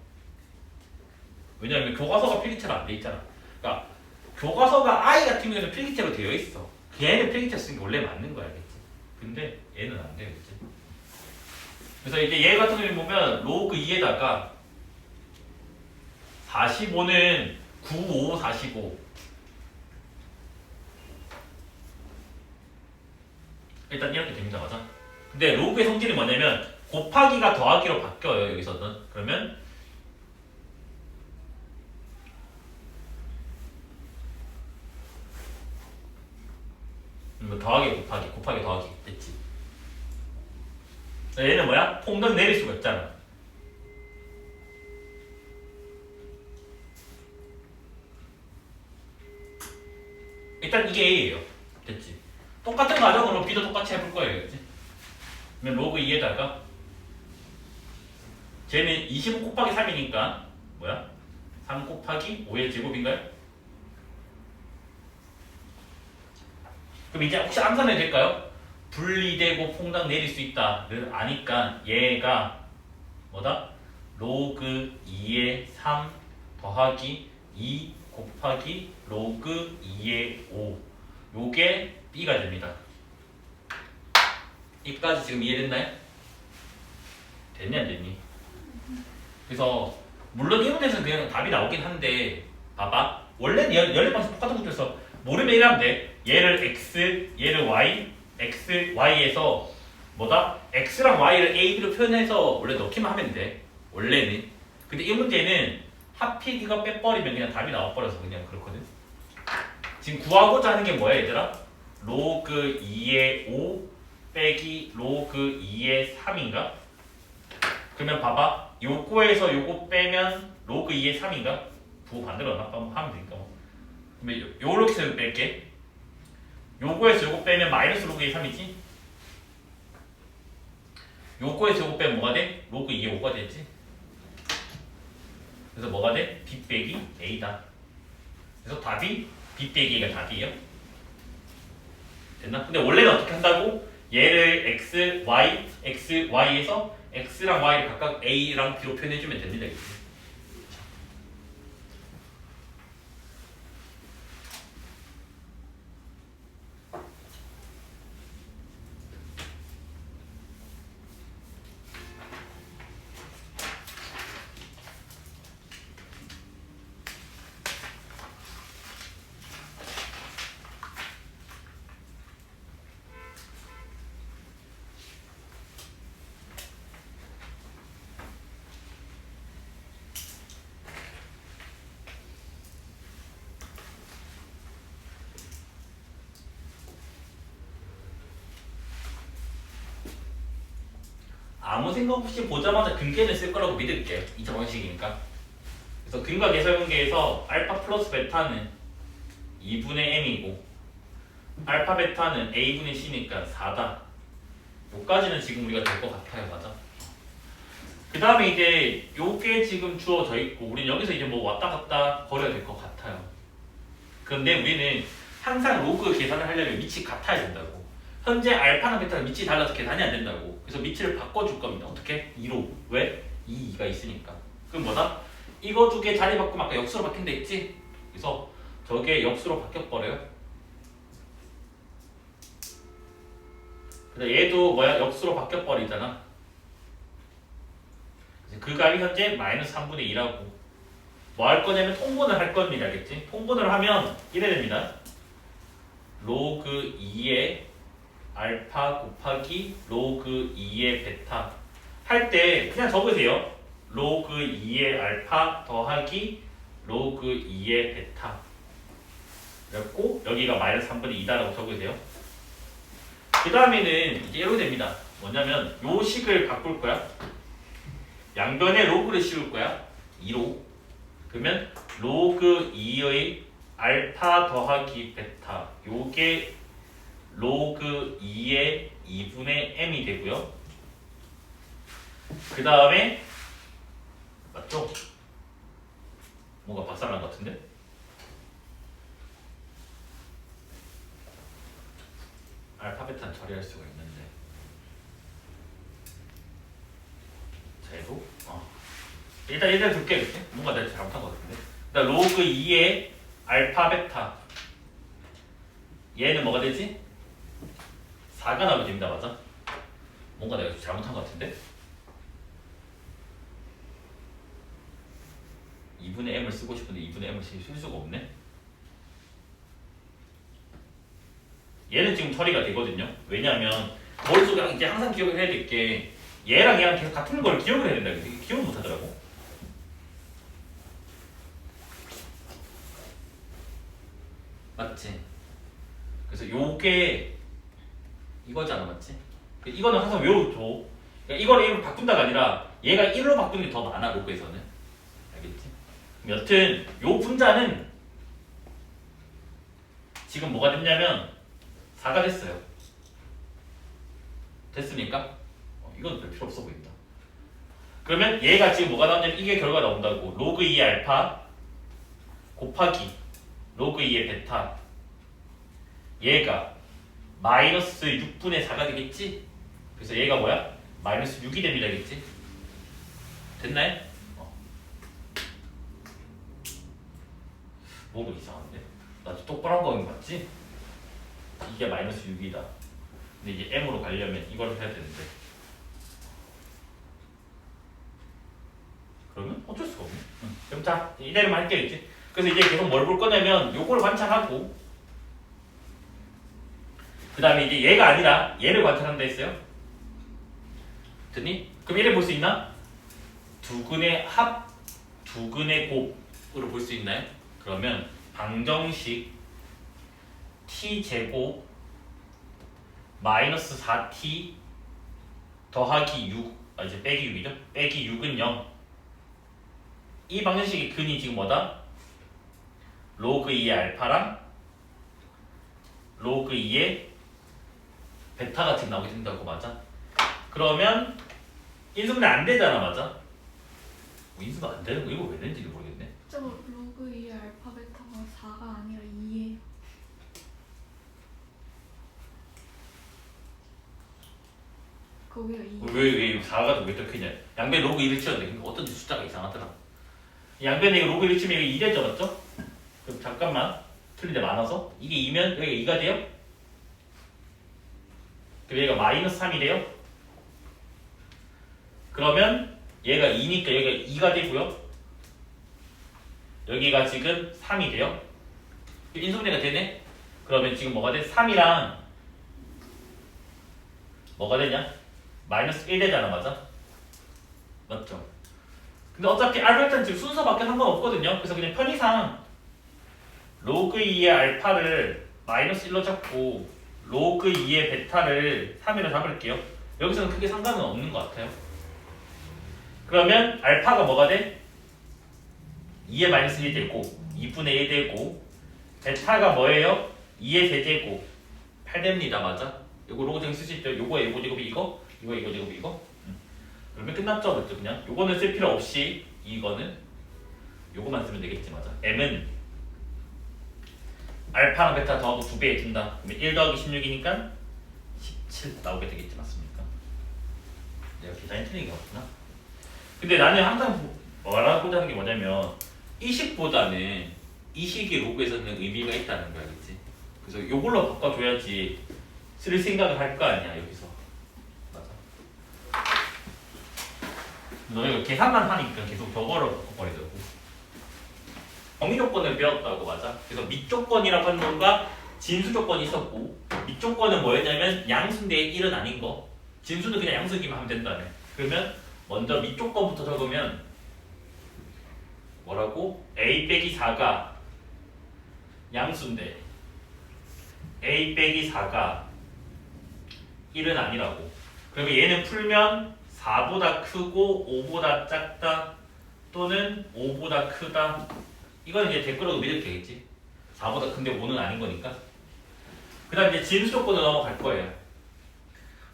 왜냐하면 교과서가 필기체로 안 돼 있잖아. 그러니까 교과서가 I 같은 경우에는 필기체로 되어 있어. 걔는 필기체 쓰는 게 원래 맞는 거야. 알겠지? 근데 얘는 안 되겠지. 그래서 이제 얘 같은 경우에 보면 로그 2에다가 45는 9, 5, 45 일단 이렇게 됩니다. 맞아? 근데 로그의 성질이 뭐냐면 곱하기가 더하기로 바뀌어요. 여기서는. 그러면 더하기 곱하기 더하기 됐지. 얘는 뭐야? 폭락 내릴 수가 있잖아. 일단 이게 A예요. 됐지. 똑같은 과정으로 B도 똑같이 해볼 거예요. 그치? 그러면 로그 2에다가 쟤는 25 곱하기 3이니까 뭐야? 3 곱하기 5의 제곱인가요? 그럼 이제 혹시 암산해도 될까요? 분리되고 폭락 내릴 수 있다를 아니까 얘가 뭐다? 로그 2의 3 더하기 2 곱하기 로그 2의 5 요게 B가 됩니다. 여기까지 지금 이해됐나요? 됐냐 안 됐니? 그래서 물론 이 문제에서는 그냥 답이 나오긴 한데 봐봐 원래는 연립 방식 똑같은 것들에서 모르면 이러면 돼. 얘를 x, 얘를 y, x, y에서 뭐다? x랑 y를 a, b로 표현해서 원래 넣기만 하면 돼. 원래는. 근데 이 문제는 하필 이거 빼버리면 그냥 답이 나와버려서 그냥 그렇거든. 지금 구하고자 하는 게 뭐야 얘들아? 로그 2의 5 빼기 로그 2의 3인가? 그러면 봐봐 요거에서 요거 빼면 로그 2의 3인가? 부호 반대로 하면 되니까 뭐. 그러면 요렇게 뺄게. 요거에서 요거 빼면 마이너스 로그 2의 3이지? 요거에서 요거 빼면 뭐가 돼? 로그 2의 5가 되지? 그래서 뭐가 돼? B 빼기 A다. 그래서 답이 B 빼기 A가 답이에요. 됐나? 근데 원래는 어떻게 한다고? 얘를 X, Y, X, Y에서 X랑 Y를 각각 A랑 B로 표현해주면 됩니다. 아무 생각 없이 보자마자 근계는 쓸 거라고 믿을게요. 이 정식이니까. 그래서 근과 계설관계에서 알파 플러스 베타는 2분의 m이고 알파 베타는 a분의 c니까 4다. 요까지는 지금 우리가 될 것 같아요. 맞아? 그 다음에 이제 요게 지금 주어져 있고 우리는 여기서 이제 뭐 왔다 갔다 거려야 될 것 같아요. 그런데 우리는 항상 로그 계산을 하려면 밑이 같아야 된다고. 현재 알파나 베타는 밑이 달라서 계산이 안 된다고. 그래서 밑을 바꿔줄 겁니다. 어떻게? 2로. 왜? 2가 있으니까. 그럼 뭐다? 이거 두 개 자리 바꾸면 아까 역수로 바뀐다 했지? 그래서 저게 역수로 바뀌어버려요. 그래서 얘도 뭐야? 역수로 바뀌어버리잖아. 그 값이 현재 마이너스 3분의 2라고. 뭐 할 거냐면 통분을 할 겁니다. 알겠지? 통분을 하면 이래 됩니다. 로그 2의 알파 곱하기 로그 2의 베타 할 때 그냥 적으세요. 로그 2의 알파 더하기 로그 2의 베타. 그래갖고 여기가 마이너스 3분의 2다라고 적으세요. 그 다음에는 이제 이렇게 됩니다. 뭐냐면 요 식을 바꿀 거야. 양변에 로그를 씌울 거야. 2로. 그러면 로그 2의 알파 더하기 베타 요게 로그 2의 2분의 m이 되고요. 그 다음에 맞죠? 뭔가 박살난 것 같은데? 알파 베타는 처리할 수가 있는데 쟤도? 일단 둘게 이렇게 뭔가 내가 잘못한 것 같은데. 일단 로그 2의 알파 베타 얘는 뭐가 되지? 4가 나오게 됩니다. 맞아? 뭔가 내가 잘못한 것 같은데? 2분의 m을 쓰고 싶은데 2분의 m을 쓸 수가 없네? 얘는 지금 처리가 되거든요. 왜냐하면 머릿속에 이제 항상 기억을 해야 될 게 얘랑 얘랑 계속 같은 걸 기억을 해야 된다. 기억을 못 하더라고. 맞지? 그래서 요게 이거잖아. 맞지? 이거는 항상 외워줘. 그러니까 이거를 1로 바꾼다가 아니라 얘가 1로 바꾸는 게 더 많아. 로그에서는. 알겠지? 여튼 요 분자는 지금 뭐가 됐냐면 4가 됐어요. 됐습니까? 이건 별 필요 없어 보인다. 그러면 얘가 지금 뭐가 나오냐면 이게 결과가 나온다고. 로그 2의 알파 곱하기 로그 2의 베타 얘가 마이너스 6분의 4가 되겠지? 그래서 얘가 뭐야? 마이너스 6이 됩니다. 겠지? 됐나요? 뭐가 이상한데? 나 똑바로 한 거 맞지? 이게 마이너스 6이다. 근데 이제 m으로 가려면 이걸 해야 되는데 그러면 어쩔 수가 없네. 그럼 자 이대로만 할게요. 이제. 그래서 이제 계속 뭘 볼 거냐면 요걸 관찰하고 그 다음에 이제 얘가 아니라 얘를 관찰한다 했어요. 됐니? 그럼 얘를 볼 수 있나? 두근의 합, 두근의 곱으로 볼 수 있나요? 그러면 방정식 t제곱 마이너스 4t 더하기 6 이제 빼기 6이죠? 빼기 6은 0. 이 방정식의 근이 지금 뭐다? 로그 2의 알파랑 로그 2의 베타가 지금 나오게 된다고. 맞아? 그러면 인수분해 안 되잖아. 맞아? 인수분해 안 되는 거 이거 왜 되는지 모르겠네. 저 로그 2의 알파 베타가 4가 아니라 2예요. 거기가 2. 왜 4가 왜 적혀있냐? 양변에 로그 1을 치웠는데 어떤 숫자가 이상하더라. 양변에 이거 로그 1을 치면 이게 2될 적었죠? 그럼 잠깐만 틀린데 많아서 이게 2면 여기가 2가 돼요? 그럼 얘가 마이너스 3이 돼요? 그러면 얘가 2니까 여기가 2가 되고요. 여기가 지금 3이 돼요. 인수분해가 되네? 그러면 지금 뭐가 돼? 3이랑 뭐가 되냐? 마이너스 1 되잖아. 맞아? 맞죠? 근데 어차피 알파는 지금 순서밖에 상관없거든요. 그래서 그냥 편의상 로그 2의 알파를 마이너스 1로 잡고 로그 2의 베타를 3으로 잡을게요. 여기서는 크게 상관은 없는 것 같아요. 그러면 알파가 뭐가 돼? 2의 마이너스 1 되고 2분의 1 되고 베타가 뭐예요? 2의 세제곱 8 됩니다. 맞아? 요거 로그 정리 쓸 수 있죠? 요거에 요거 제곱이 이거 이거 제곱 이거 그러면 끝났죠? 그렇죠? 그냥 요거는 쓸 필요 없이 이거는 요거만 쓰면 되겠지. 맞아? m은 알파랑 베타 더하고 2배 해준다. 그러면 1 더하기 16이니까 17 나오게 되겠지. 맞습니까? 내가 계산이 틀린 게 없구나. 근데 나는 항상 말하고자 하는 게 뭐냐면 이 식보다는 이 식이 로그에서는 의미가 있다는 거야. 그치? 그래서 요걸로 바꿔줘야지 쓸 생각을 할 거 아니야. 여기서. 맞아. 너희가 계산만 하니까 계속 저거를 바꿔버리더라고. 정의 조건을 배웠다고. 맞아. 그래서 밑조건이라고 하는 건가 진수 조건이 있었고 밑조건은 뭐였냐면 양수인데 1은 아닌 거. 진수는 그냥 양수기만 하면 된다네. 그러면 먼저 밑조건부터 적으면 뭐라고? a 빼기 4가 양수인데 a 빼기 4가 1은 아니라고. 그러면 얘는 풀면 4보다 크고 5보다 작다 또는 5보다 크다. 이거는 이제 댓글로 믿을 되겠지. 4보다 큰데 5는 아닌 거니까. 그 다음 이제 진수 조건으로 넘어갈 거예요.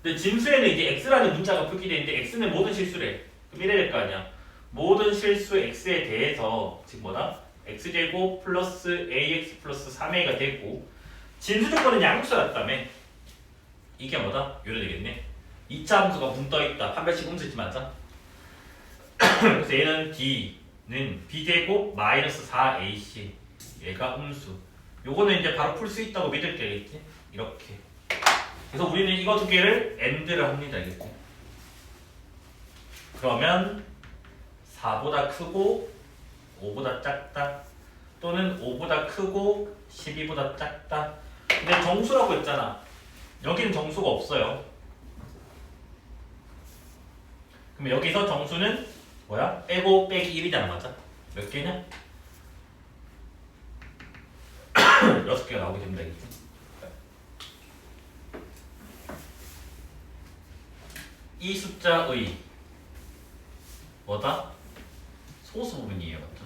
근데 진수에는 이제 x라는 문자가 풀기되어 있는데 x는 모든 실수래. 그럼 이래야 될 거 아니야. 모든 실수 x에 대해서 지금 뭐다? x제곱 플러스 ax 플러스 3a가 되고 진수 조건은 양수였다며. 이게 뭐다? 요래 되겠네. 2차 함수가 붕 떠있다. 한 발씩 음수 있지 맞자? 그래서 얘는 d는 b제곱 마이너스 4ac 얘가 음수. 요거는 이제 바로 풀 수 있다고 믿을 게겠지? 이렇게. 그래서 우리는 이거 두 개를 AND를 합니다. 알겠지? 그러면 4보다 크고 5보다 작다 또는 5보다 크고 12보다 작다. 근데 정수라고 했잖아. 여기는 정수가 없어요. 그럼 여기서 정수는 뭐야? 빼고 빼기 1이잖아. 맞아? 몇 개냐? 6개가 나오게 됩니다. 알겠지? 이 숫자의 뭐다? 소수 부분이에요. 맞죠?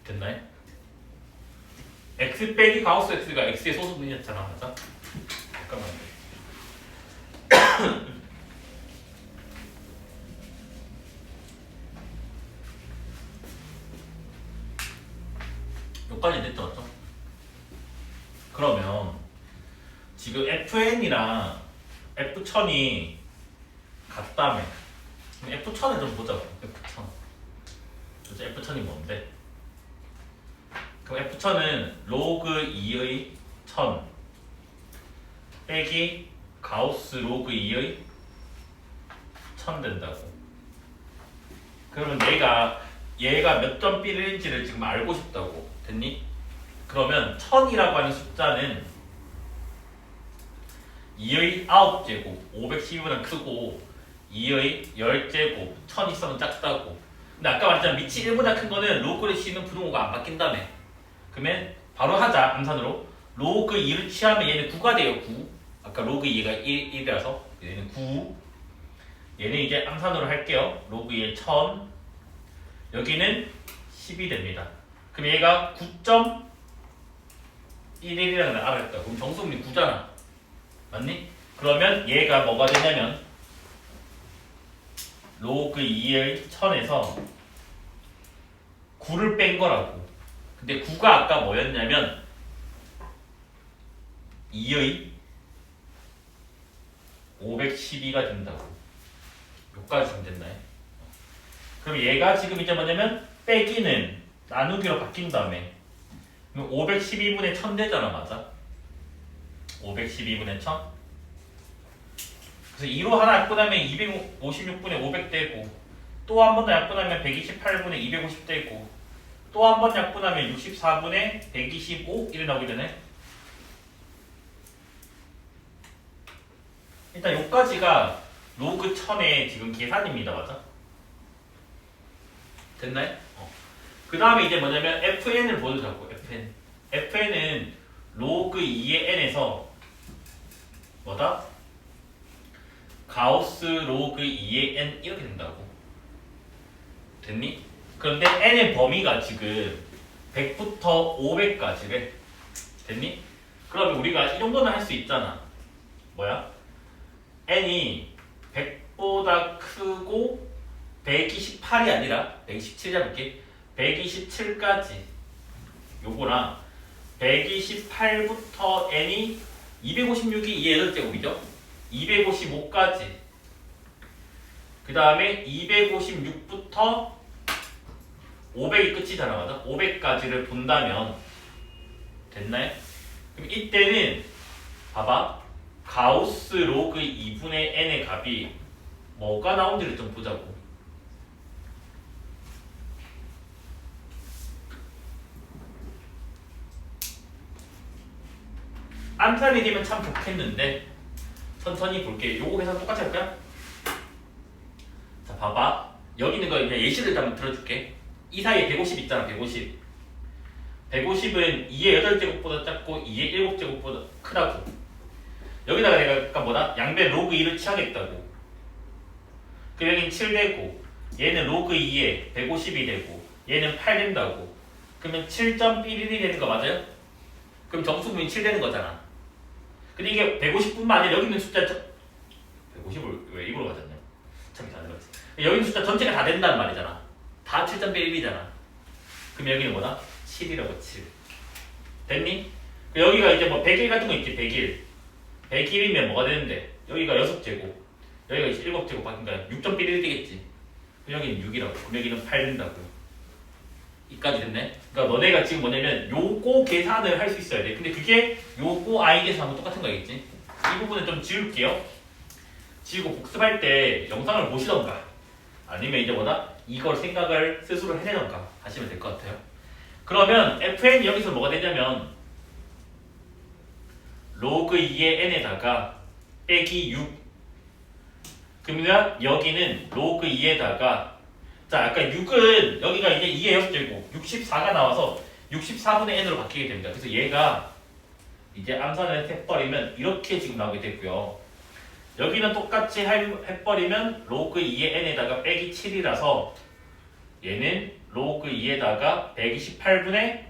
됐나요? x 빼기 가우스 x가 x의 소수 부분이었잖아. 맞아? 잠깐만요. 여기까지 됐죠? 맞죠? 그러면 지금 fn이랑 f1000이 같다며. f1000을 좀 보자. f1000. 그래서 f1000이 뭔데? 그럼 f1000은 로그 2의 1000 빼기 가우스 로그 2의 1000 된다고. 그러면 얘가 몇 점 B인지를 지금 알고 싶다고. 됐니? 그러면 1000이라고 하는 숫자는 2의 9제곱 512보다 크고 2의 10제곱 1000 있으면 작다고. 근데 아까 말했잖아. 밑이 1보다 큰 거는 로그를 씌우면 부등호가 안 바뀐다며. 그러면 바로 하자. 암산으로 로그 2를 취하면 얘는 9가 돼요. 9. 아까 로그 2가 1이라서 얘는 9. 얘는 이제 암산으로 할게요. 로그 2의 1000 여기는 10이 됩니다. 그럼 얘가 9.11이라는 걸 알았다. 그럼 정수분이 9잖아. 맞니? 그러면 얘가 뭐가 되냐면 로그 2의 1000에서 9를 뺀 거라고. 근데 9가 아까 뭐였냐면 2의 512가 된다고. 여기까지 좀 됐나요? 그럼 얘가 지금 이제 뭐냐면 빼기는 나누기로 바뀐 다음에 512분의 1000 되잖아. 맞아? 512분의 1000. 그래서 2로 하나 약분하면 256분의 500 되고 또 한 번 더 약분하면 128분의 250 되고 또 한 번 약분하면 64분의 125 이렇게 나오게 되네. 일단 여기까지가 로그 1000의 지금 계산입니다. 맞아? 됐나요? 그 다음에 이제 뭐냐면 fn을 보여주자고. fn은 로그 2의 n에서 뭐다? 가우스 로그 2의 n 이렇게 된다고. 됐니? 그런데 n의 범위가 지금 100부터 500까지래. 됐니? 그러면 우리가 이 정도는 할 수 있잖아. 뭐야? n이 100보다 크고 128이 아니라 127 잡을게. 127까지 요거랑 128부터 n이 256이 2의 8제곱이죠. 255까지 그 다음에 256부터 500이 끝이잖아. 맞아? 500까지를 본다면 됐나요? 그럼 이때는 봐봐. 가우스 로그 2분의 n의 값이 뭐가 나온지를 좀 보자고. 암산이 되면 참 좋겠는데 천천히 볼게. 요거 계산 똑같이 할까요? 자 봐봐. 여기 있는 거 그냥 예시를 한번 들어줄게. 이 사이에 150 있잖아. 150. 150은 2의 8제곱보다 작고 2의 7제곱보다 크다고. 여기다가 내가 아까 뭐다? 양변 로그 2를 취하겠다고. 그럼 여기는 7 되고 얘는 로그 2에 150이 되고 얘는 8 된다고. 그러면 7.11이 되는 거 맞아요? 그럼 정수분이 7 되는 거잖아. 근데 이게 150뿐만 아니라 여기 있는 숫자 150을 왜 입으로 가졌냐? 참 이상하네. 여기 있는 숫자 전체가 다 된다는 말이잖아. 다 7.11이잖아. 그럼 여기는 뭐다? 7이라고 7. 됐니? 여기가 이제 뭐 100일 같은 거 있지. 100일. 100일이면 뭐가 되는데? 여기가 6제곱. 여기가 이제 7제곱 바뀐 거야. 6.11 되겠지. 그럼 여기는 6이라고. 그럼 여기는 8 된다고요. 이까지 됐네. 그러니까 너네가 지금 뭐냐면 요거 계산을 할 수 있어야 돼. 근데 그게 요거 i 계산하고 똑같은 거겠지. 이 부분은 좀 지울게요. 지우고 복습할 때 영상을 보시던가 아니면 이제 뭐다? 이걸 생각을 스스로 해내던가 하시면 될 것 같아요. 그러면 fn이 여기서 뭐가 되냐면 로그 2의 n에다가 빼기 6. 그러면 여기는 로그 2에다가 자, 아까 6은 여기가 이제 2의 역제곱 64가 나와서 64분의 n으로 바뀌게 됩니다. 그래서 얘가 이제 암산을 해버리면 이렇게 지금 나오게 되고요. 여기는 똑같이 해버리면 로그 2의 n에다가 빼기 7이라서 얘는 로그 2에다가 128분의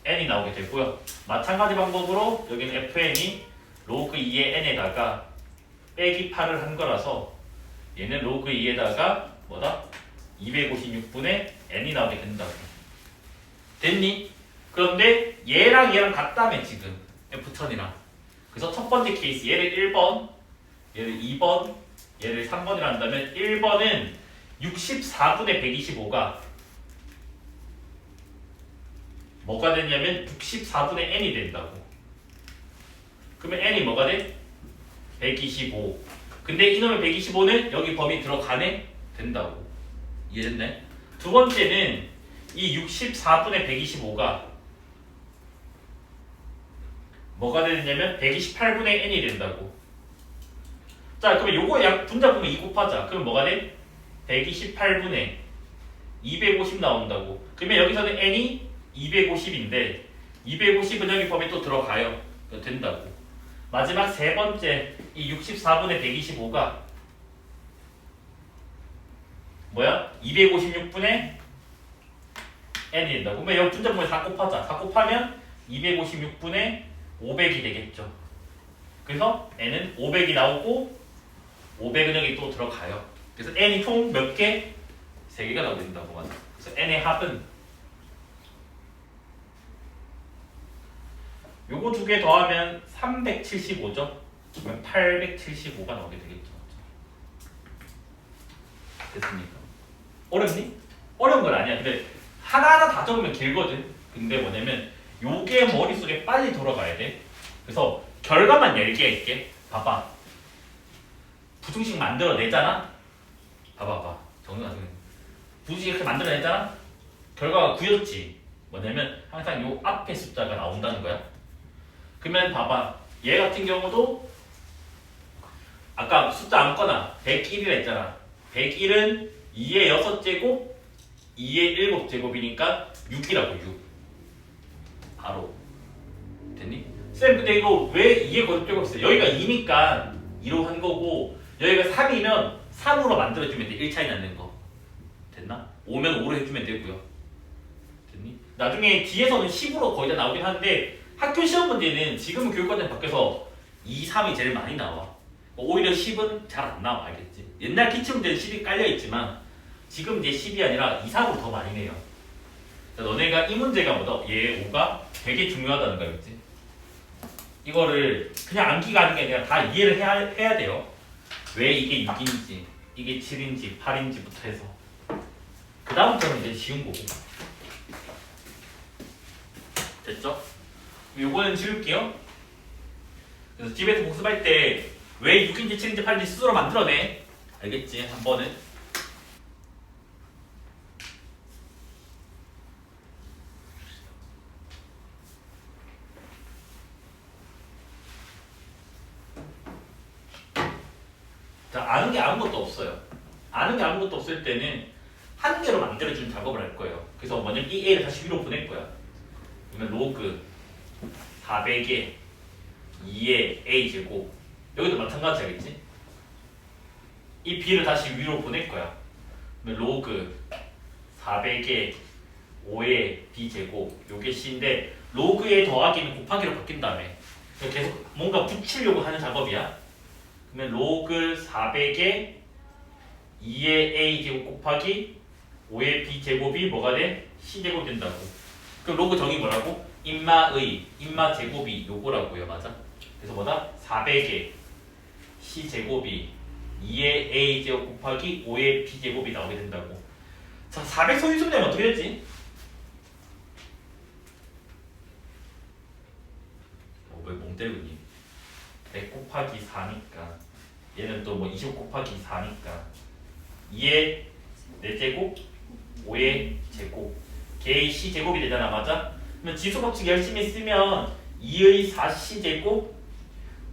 n이 나오게 되고요. 마찬가지 방법으로 여기는 fn이 로그 2의 n에다가 빼기 8을 한 거라서 얘는 로그 2에다가 뭐다? 256분의 n이 나오게 된다고. 됐니? 그런데 얘랑 얘랑 같다며 지금 f1000이랑. 그래서 첫 번째 케이스 얘를 1번, 얘를 2번, 얘를 3번이라 한다면 1번은 64분의 125가 뭐가 되냐면 64분의 n이 된다고. 그러면 n이 뭐가 돼? 125. 근데 이놈의 125는 여기 범위 들어가네? 된다고. 이해됐네? 두 번째는 이 64분의 125가 뭐가 되냐면 128분의 n이 된다고. 자, 그러면 요거 분자 보면 2 곱하자. 그럼 뭐가 돼? 128분의 250 나온다고. 그러면 여기서는 n이 250인데 250은 여기 범위 또 들어가요. 된다고. 마지막 세 번째 이 64분의 125가 뭐야? 256분의 n이 된다고. 그러면 여기 분자 보면 4 곱하자. 4 곱하면 256분의 500이 되겠죠. 그래서 n은 500이 나오고 500은 여기 또 들어가요. 그래서 n이 총 몇 개? 3개가 나오게 된다고 맞아. 그래서 n의 합은 요거 두 개 더하면 375죠. 그러면 875가 나오게 되겠죠. 됐습니까? 어렵니? 어려운 건 아니야. 근데 하나하나 다 적으면 길거든. 근데 뭐냐면 요게 머릿속에 빨리 돌아가야 돼. 그래서 결과만 얘기할게. 봐봐. 부등식 만들어내잖아. 봐봐. 정리 나중에. 부등식 이렇게 만들어내잖아. 결과가 9였지. 뭐냐면 항상 요 앞에 숫자가 나온다는 거야. 그러면 봐봐. 얘 같은 경우도 아까 숫자 아무거나 101이라 했잖아. 101은 2의 6제곱, 2의 7제곱이니까 6이라고 6. 바로. 됐니? 쌤 근데 이거 왜 2의 거듭제곱 했어요? 여기가 2니까 2로 한 거고 여기가 3이면 3으로 만들어주면 돼. 1 차이 나는 거. 됐나? 5면 5로 해주면 되고요. 됐니? 나중에 뒤에서는 10으로 거의 다 나오긴 하는데 학교 시험 문제는 지금은 교육과정 바뀌어서 2, 3이 제일 많이 나와. 오히려 10은 잘 안 나와. 알겠지? 옛날 기출문제는 10이 깔려있지만 지금 이제 10이 아니라 2, 3으로 더 많이 내요. 너네가 이 문제가 뭐다? 얘 5가 되게 중요하다는 거 알겠지? 이거를 그냥 암기가 아닌 게 아니라 다 이해를 해야 돼요. 왜 이게 6인지, 이게 7인지, 8인지부터 해서 그 다음부터는 이제 쉬운 거고. 됐죠? 요거는 지울게요. 그래서 집에서 복습할 때 왜 6인지, 7인지, 8인지 스스로 만들어내. 알겠지? 한 번은. 자, 아는 게 아무것도 없어요. 아는 게 아무것도 없을 때는 한 개로 만들어주는 작업을 할 거예요. 그래서 먼저 이 A를 다시 위로 보낼 거야. 그러면 로그 400에 2의 A 제곱. 여기도 마찬가지겠지? 이 B를 다시 위로 보낼 거야. 그러면 로그 400에 5의 B 제곱. 요게 C인데 로그에 더하기는 곱하기로 바뀐 다음에 계속 뭔가 붙이려고 하는 작업이야. 그러면 로그 400에 2의 A 제곱 곱하기 5의 B 제곱이 뭐가 돼? C 제곱 된다고. 그럼 로그 정의 뭐라고? 인마 제곱이 요거라고요. 맞아? 그래서 뭐다? 400에 C 제곱이 2의 A 제곱 곱하기 5의 B 제곱이 나오게 된다고. 자, 400 소인수 되면 어떻게 되지? 왜 멍 때리니? 100 곱하기 4니까 얘는 또 뭐 20 곱하기 4니까 2의 4제곱 5의 제곱 걔의 C제곱이 되잖아. 맞아? 그러면 지수법칙 열심히 쓰면 2의 4C제곱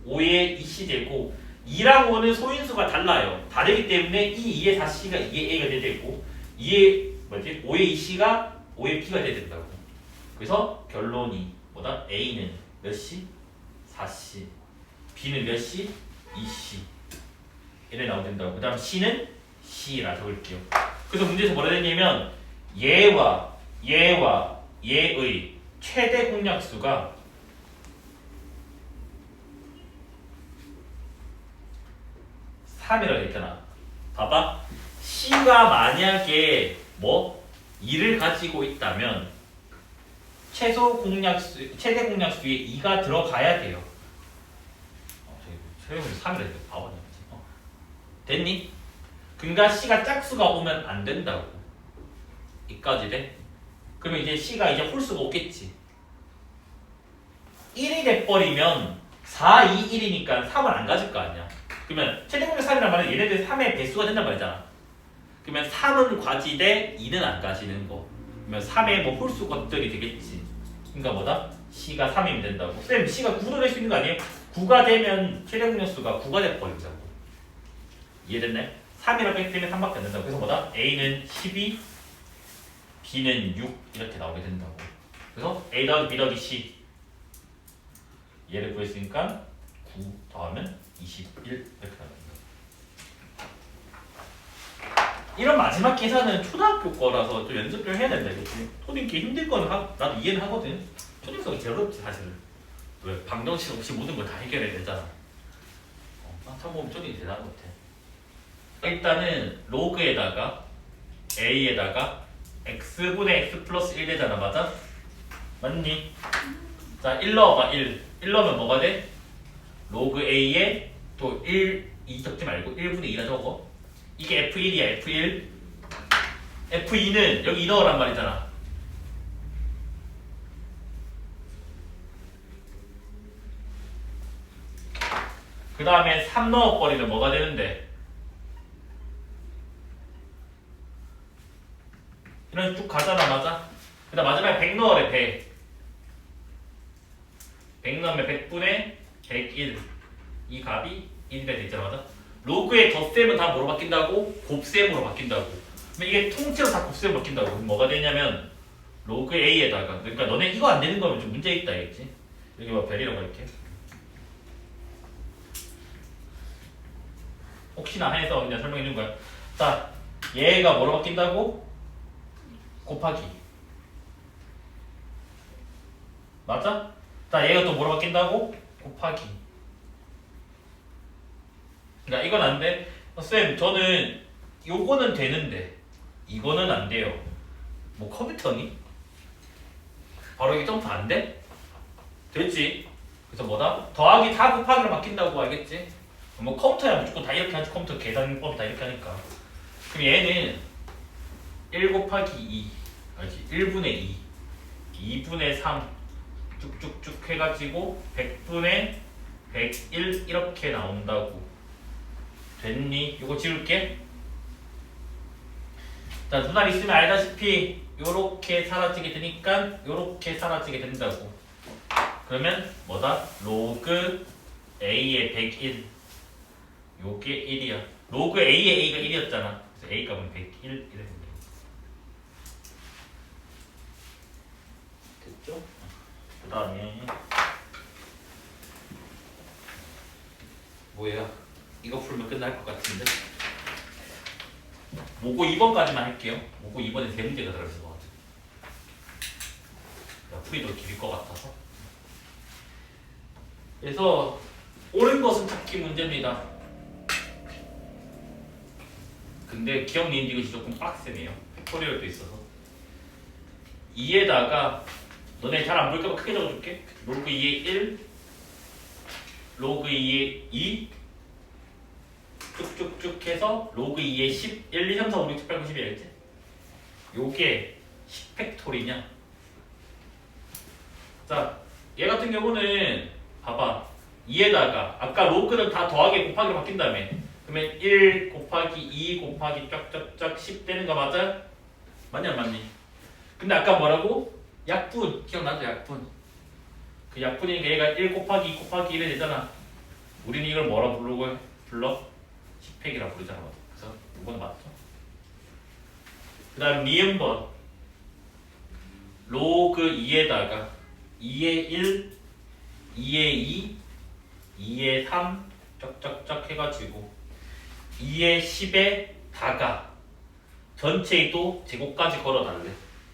5의 2C제곱 2랑 5는 소인수가 달라요. 다르기 때문에 이 2의 4C가 2의 A가 돼야 되고 2의 5의 2C가 5의 B가 돼야 된다고. 그래서 결론이 뭐다? A는 몇 C? 4C B는 몇 C? 2C 이래 나오게 된다고. 그 다음 C는 C라 적을게요. 그래서 문제에서 뭐라 했냐면 얘와 얘의 최대 공약수가 3이라고 했잖아. 봐봐. C가 만약에 뭐 2를 가지고 있다면 최대 공약수에 2가 들어가야 돼요. 최대공이 3이라 했는데 바보냐. 됐니? 그러니까 C가 짝수가 오면 안 된다고. 이까지 돼? 그러면 이제 C가 이제 홀수가 없겠지. 1이 돼버리면 4, 2, 1이니까 3을 안 가질 거 아니야. 그러면 최대공약 3이란 말은 얘네들 3의 배수가 된단 말이잖아. 그러면 3은 과지되 2는 안 가지는 거. 그러면 3의 뭐 홀수 것들이 되겠지. 그러니까 뭐다? C가 3이면 된다고. 쌤, C가 9도 될 수 있는 거 아니에요? 9가 되면 최대공약수가 9가 돼버린다고. 이해됐나요? 3이라고 했으면 3밖에 안 된다고. 그래서 뭐다? A는 12, B는 6 이렇게 나오게 된다고. 그래서 A 더하기 B 더하기 C 얘를 구했으니까 9 더하면 21 이렇게 나옵니다. 이런 마지막 계산은 초등학교 거라서 좀 연습 좀 해야 된다. 이거지. 토딩기 힘들 거는 나도 이해는 하거든. 초등학생이 제일 어렵지 사실은. 왜 방정식 없이 모든 걸 다 해결해야 되잖아. 참 보면 초딩이 대단한 것 같아. 일단은 로그에다가 A에다가 X분의 X 플러스 1 되잖아. 맞아? 맞니? 자, 1 넣어봐. 1 넣으면 뭐가 돼? 로그 A에 또 1, 2 적지 말고 1분의 2라 적어. 이게 F1이야. F1 F2는 여기 2 넣으란 말이잖아. 그 다음에 3 넣어버리면 뭐가 되는데? 이런 쭉 가잖아. 맞아? 그 다음 마지막에 100 넣으래. 100 넣으면 100분의 101 이 값이 1이 되잖아. 맞아? 로그의 덧셈은 다 뭐로 바뀐다고? 곱셈으로 바뀐다고. 그럼 이게 통째로 다 곱셈으로 바뀐다고. 그럼 뭐가 되냐면 로그 A에다가, 그러니까 너네 이거 안 되는 거면 좀 문제 있다. 알겠지? 여기 뭐 별이라고 할게. 혹시나 해서 그냥 설명해 준 거야. 자, 얘가 뭐로 바뀐다고? 곱하기. 맞아? 자, 얘가 또 뭐로 바뀐다고? 곱하기. 그러니까 이건 안 돼. 쌤, 저는 요거는 되는데 이거는 안 돼요. 뭐 컴퓨터니? 바로 이게 점프 안 돼? 됐지? 그래서 뭐다? 더하기 다 곱하기로 바뀐다고 알겠지? 뭐 컴퓨터야 무조건 다 이렇게 하지. 컴퓨터 계산법 다 이렇게 하니까. 그럼 얘는 1 곱하기 2 알지? 1분의 2 2분의 3 쭉쭉쭉 해가지고 100분의 101 이렇게 나온다고. 됐니? 이거 지울게. 자, 눈알 있으면 알다시피 요렇게 사라지게 되니까 요렇게 사라지게 된다고. 그러면 뭐다? 로그 A의 101 요게 1이야. 로그 A의 A가 1이었잖아. 그래서 A 값은 101 이렇게 된다. 됐죠? 그 다음에 뭐예요? 이거 풀면 끝날 것 같은데 모고 2번까지만 할게요. 모고 2번에 3문제가 들어있을 것 같아요. 풀이도 길 것 같아서. 그래서 옳은 것은 찾기 문제입니다. 근데 기억니인데 이것이 조금 빡세네요. 팩토리얼도 있어서 2에다가 너네 잘 안 볼까봐 크게 적어줄게. 로그 2의 1 로그 2의 2 쭉쭉쭉 해서 로그 2의 10 1, 2, 3, 4, 5, 6, 7, 8, 9, 10이겠지? 요게 10팩토리냐? 자, 얘 같은 경우는 봐봐. 2에다가 아까 로그는 다 더하기 곱하기로 바뀐 다음에 그러면 1 곱하기 2 곱하기 쫙쫙쫙 10 되는 거 맞아? 맞냐 안 맞니? 근데 아까 뭐라고? 약분 기억나죠? 약분. 그 약분이니까 얘가 1 곱하기 2 곱하기 1이 되잖아. 우리는 이걸 뭐라 불러? 10팩이라 부르잖아. 그래서 이건 맞죠? 그 다음 니은번 로그 2에다가 2의 1 2의 2 2의 3 쫙쫙쫙 해가지고 2의 10에 다가 전체의 또 제곱까지 걸어달래.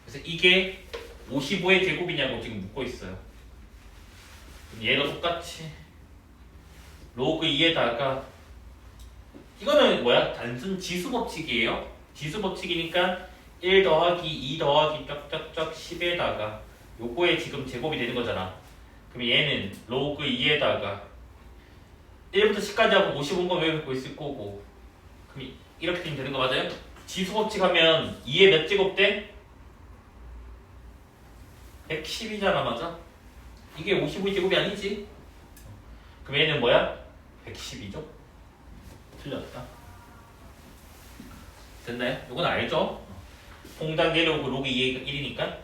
그래서 이게 55의 제곱이냐고 지금 묻고 있어요. 얘도 똑같이 로그 2에다가 이거는 뭐야? 단순 지수 법칙이에요. 지수 법칙이니까 1 더하기 2 더하기 쫙쫙쫙 10에다가 요거에 지금 제곱이 되는 거잖아. 그럼 얘는 로그 2에다가 1부터 10까지 하고 55건 외우고 있을 거고. 그럼 이렇게 되면 되는 거 맞아요? 지수 법칙 하면 2에 몇 제곱 돼? 110이잖아, 맞아? 이게 55의 제곱이 아니지? 그럼 얘는 뭐야? 110이죠? 틀렸다. 됐나요? 이건 알죠? 홍당 내려오고 로그 2의 1이니까.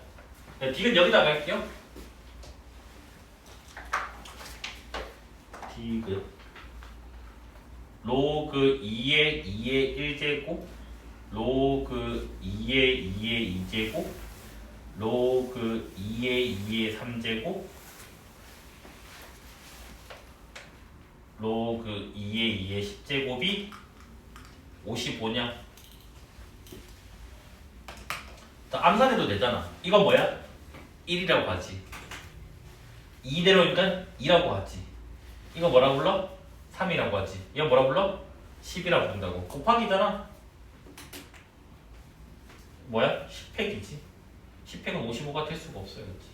디귿 여기다 갈게요. 디귿 로그 2의 2의 1제곱 로그 2의 2의 2제곱 로그 2의 2의 3제곱 로그 2의 2의 10제곱이 55냐? 자, 암산해도 되잖아. 이건 뭐야? 1이라고 하지. 2 내려오니까 2라고 하지. 이거 뭐라고 불러? 3이라고 하지. 이거 뭐라고 불러? 10이라고 부른다고. 곱하기잖아. 뭐야? 10팩이지. 10팩은 55가 될 수가 없어요. 그렇지?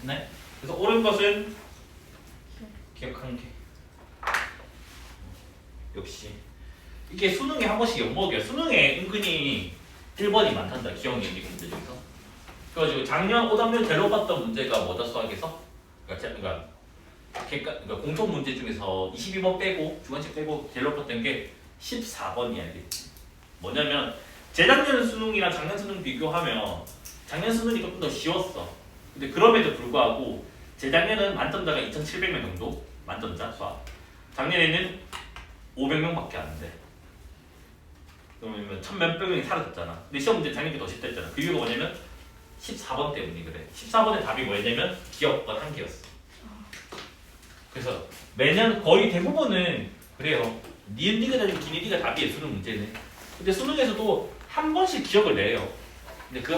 됐나요? 그래서 옳은 것은 기억한 게 역시 이게 수능에 한 번씩 엿먹이야. 수능에 은근히 1번이 많단다. 기억이 있는 문제 중에서. 그래가지고 작년 오답면 대로 봤던 문제가 뭐다 수학에서? 그러니까 공통 문제 중에서 22번 빼고 주관식 빼고 대로 봤던 게 14번이야. 이게 뭐냐면 재작년 수능이랑 작년 수능 비교하면 작년 수능이 조금 더 쉬웠어. 근데 그럼에도 불구하고 재작년은 만점자가 2,700명 정도 만점자 수학. 작년에는 500명밖에 안 돼. 그러면 1,000몇백 명이 사라졌잖아. 근데 시험 문제 작년에 더 쉽다 했잖아. 그 이유가 뭐냐면 14번 때문이 그래. 14번의 답이 뭐냐면 기억권 한 개였어. 그래서 매년 거의 대부분은 그래요. 니은디가 다니고 기니디가 답이에요. 수능 문제는. 근데 수능에서도 한 번씩 기억을 내요. 근데 그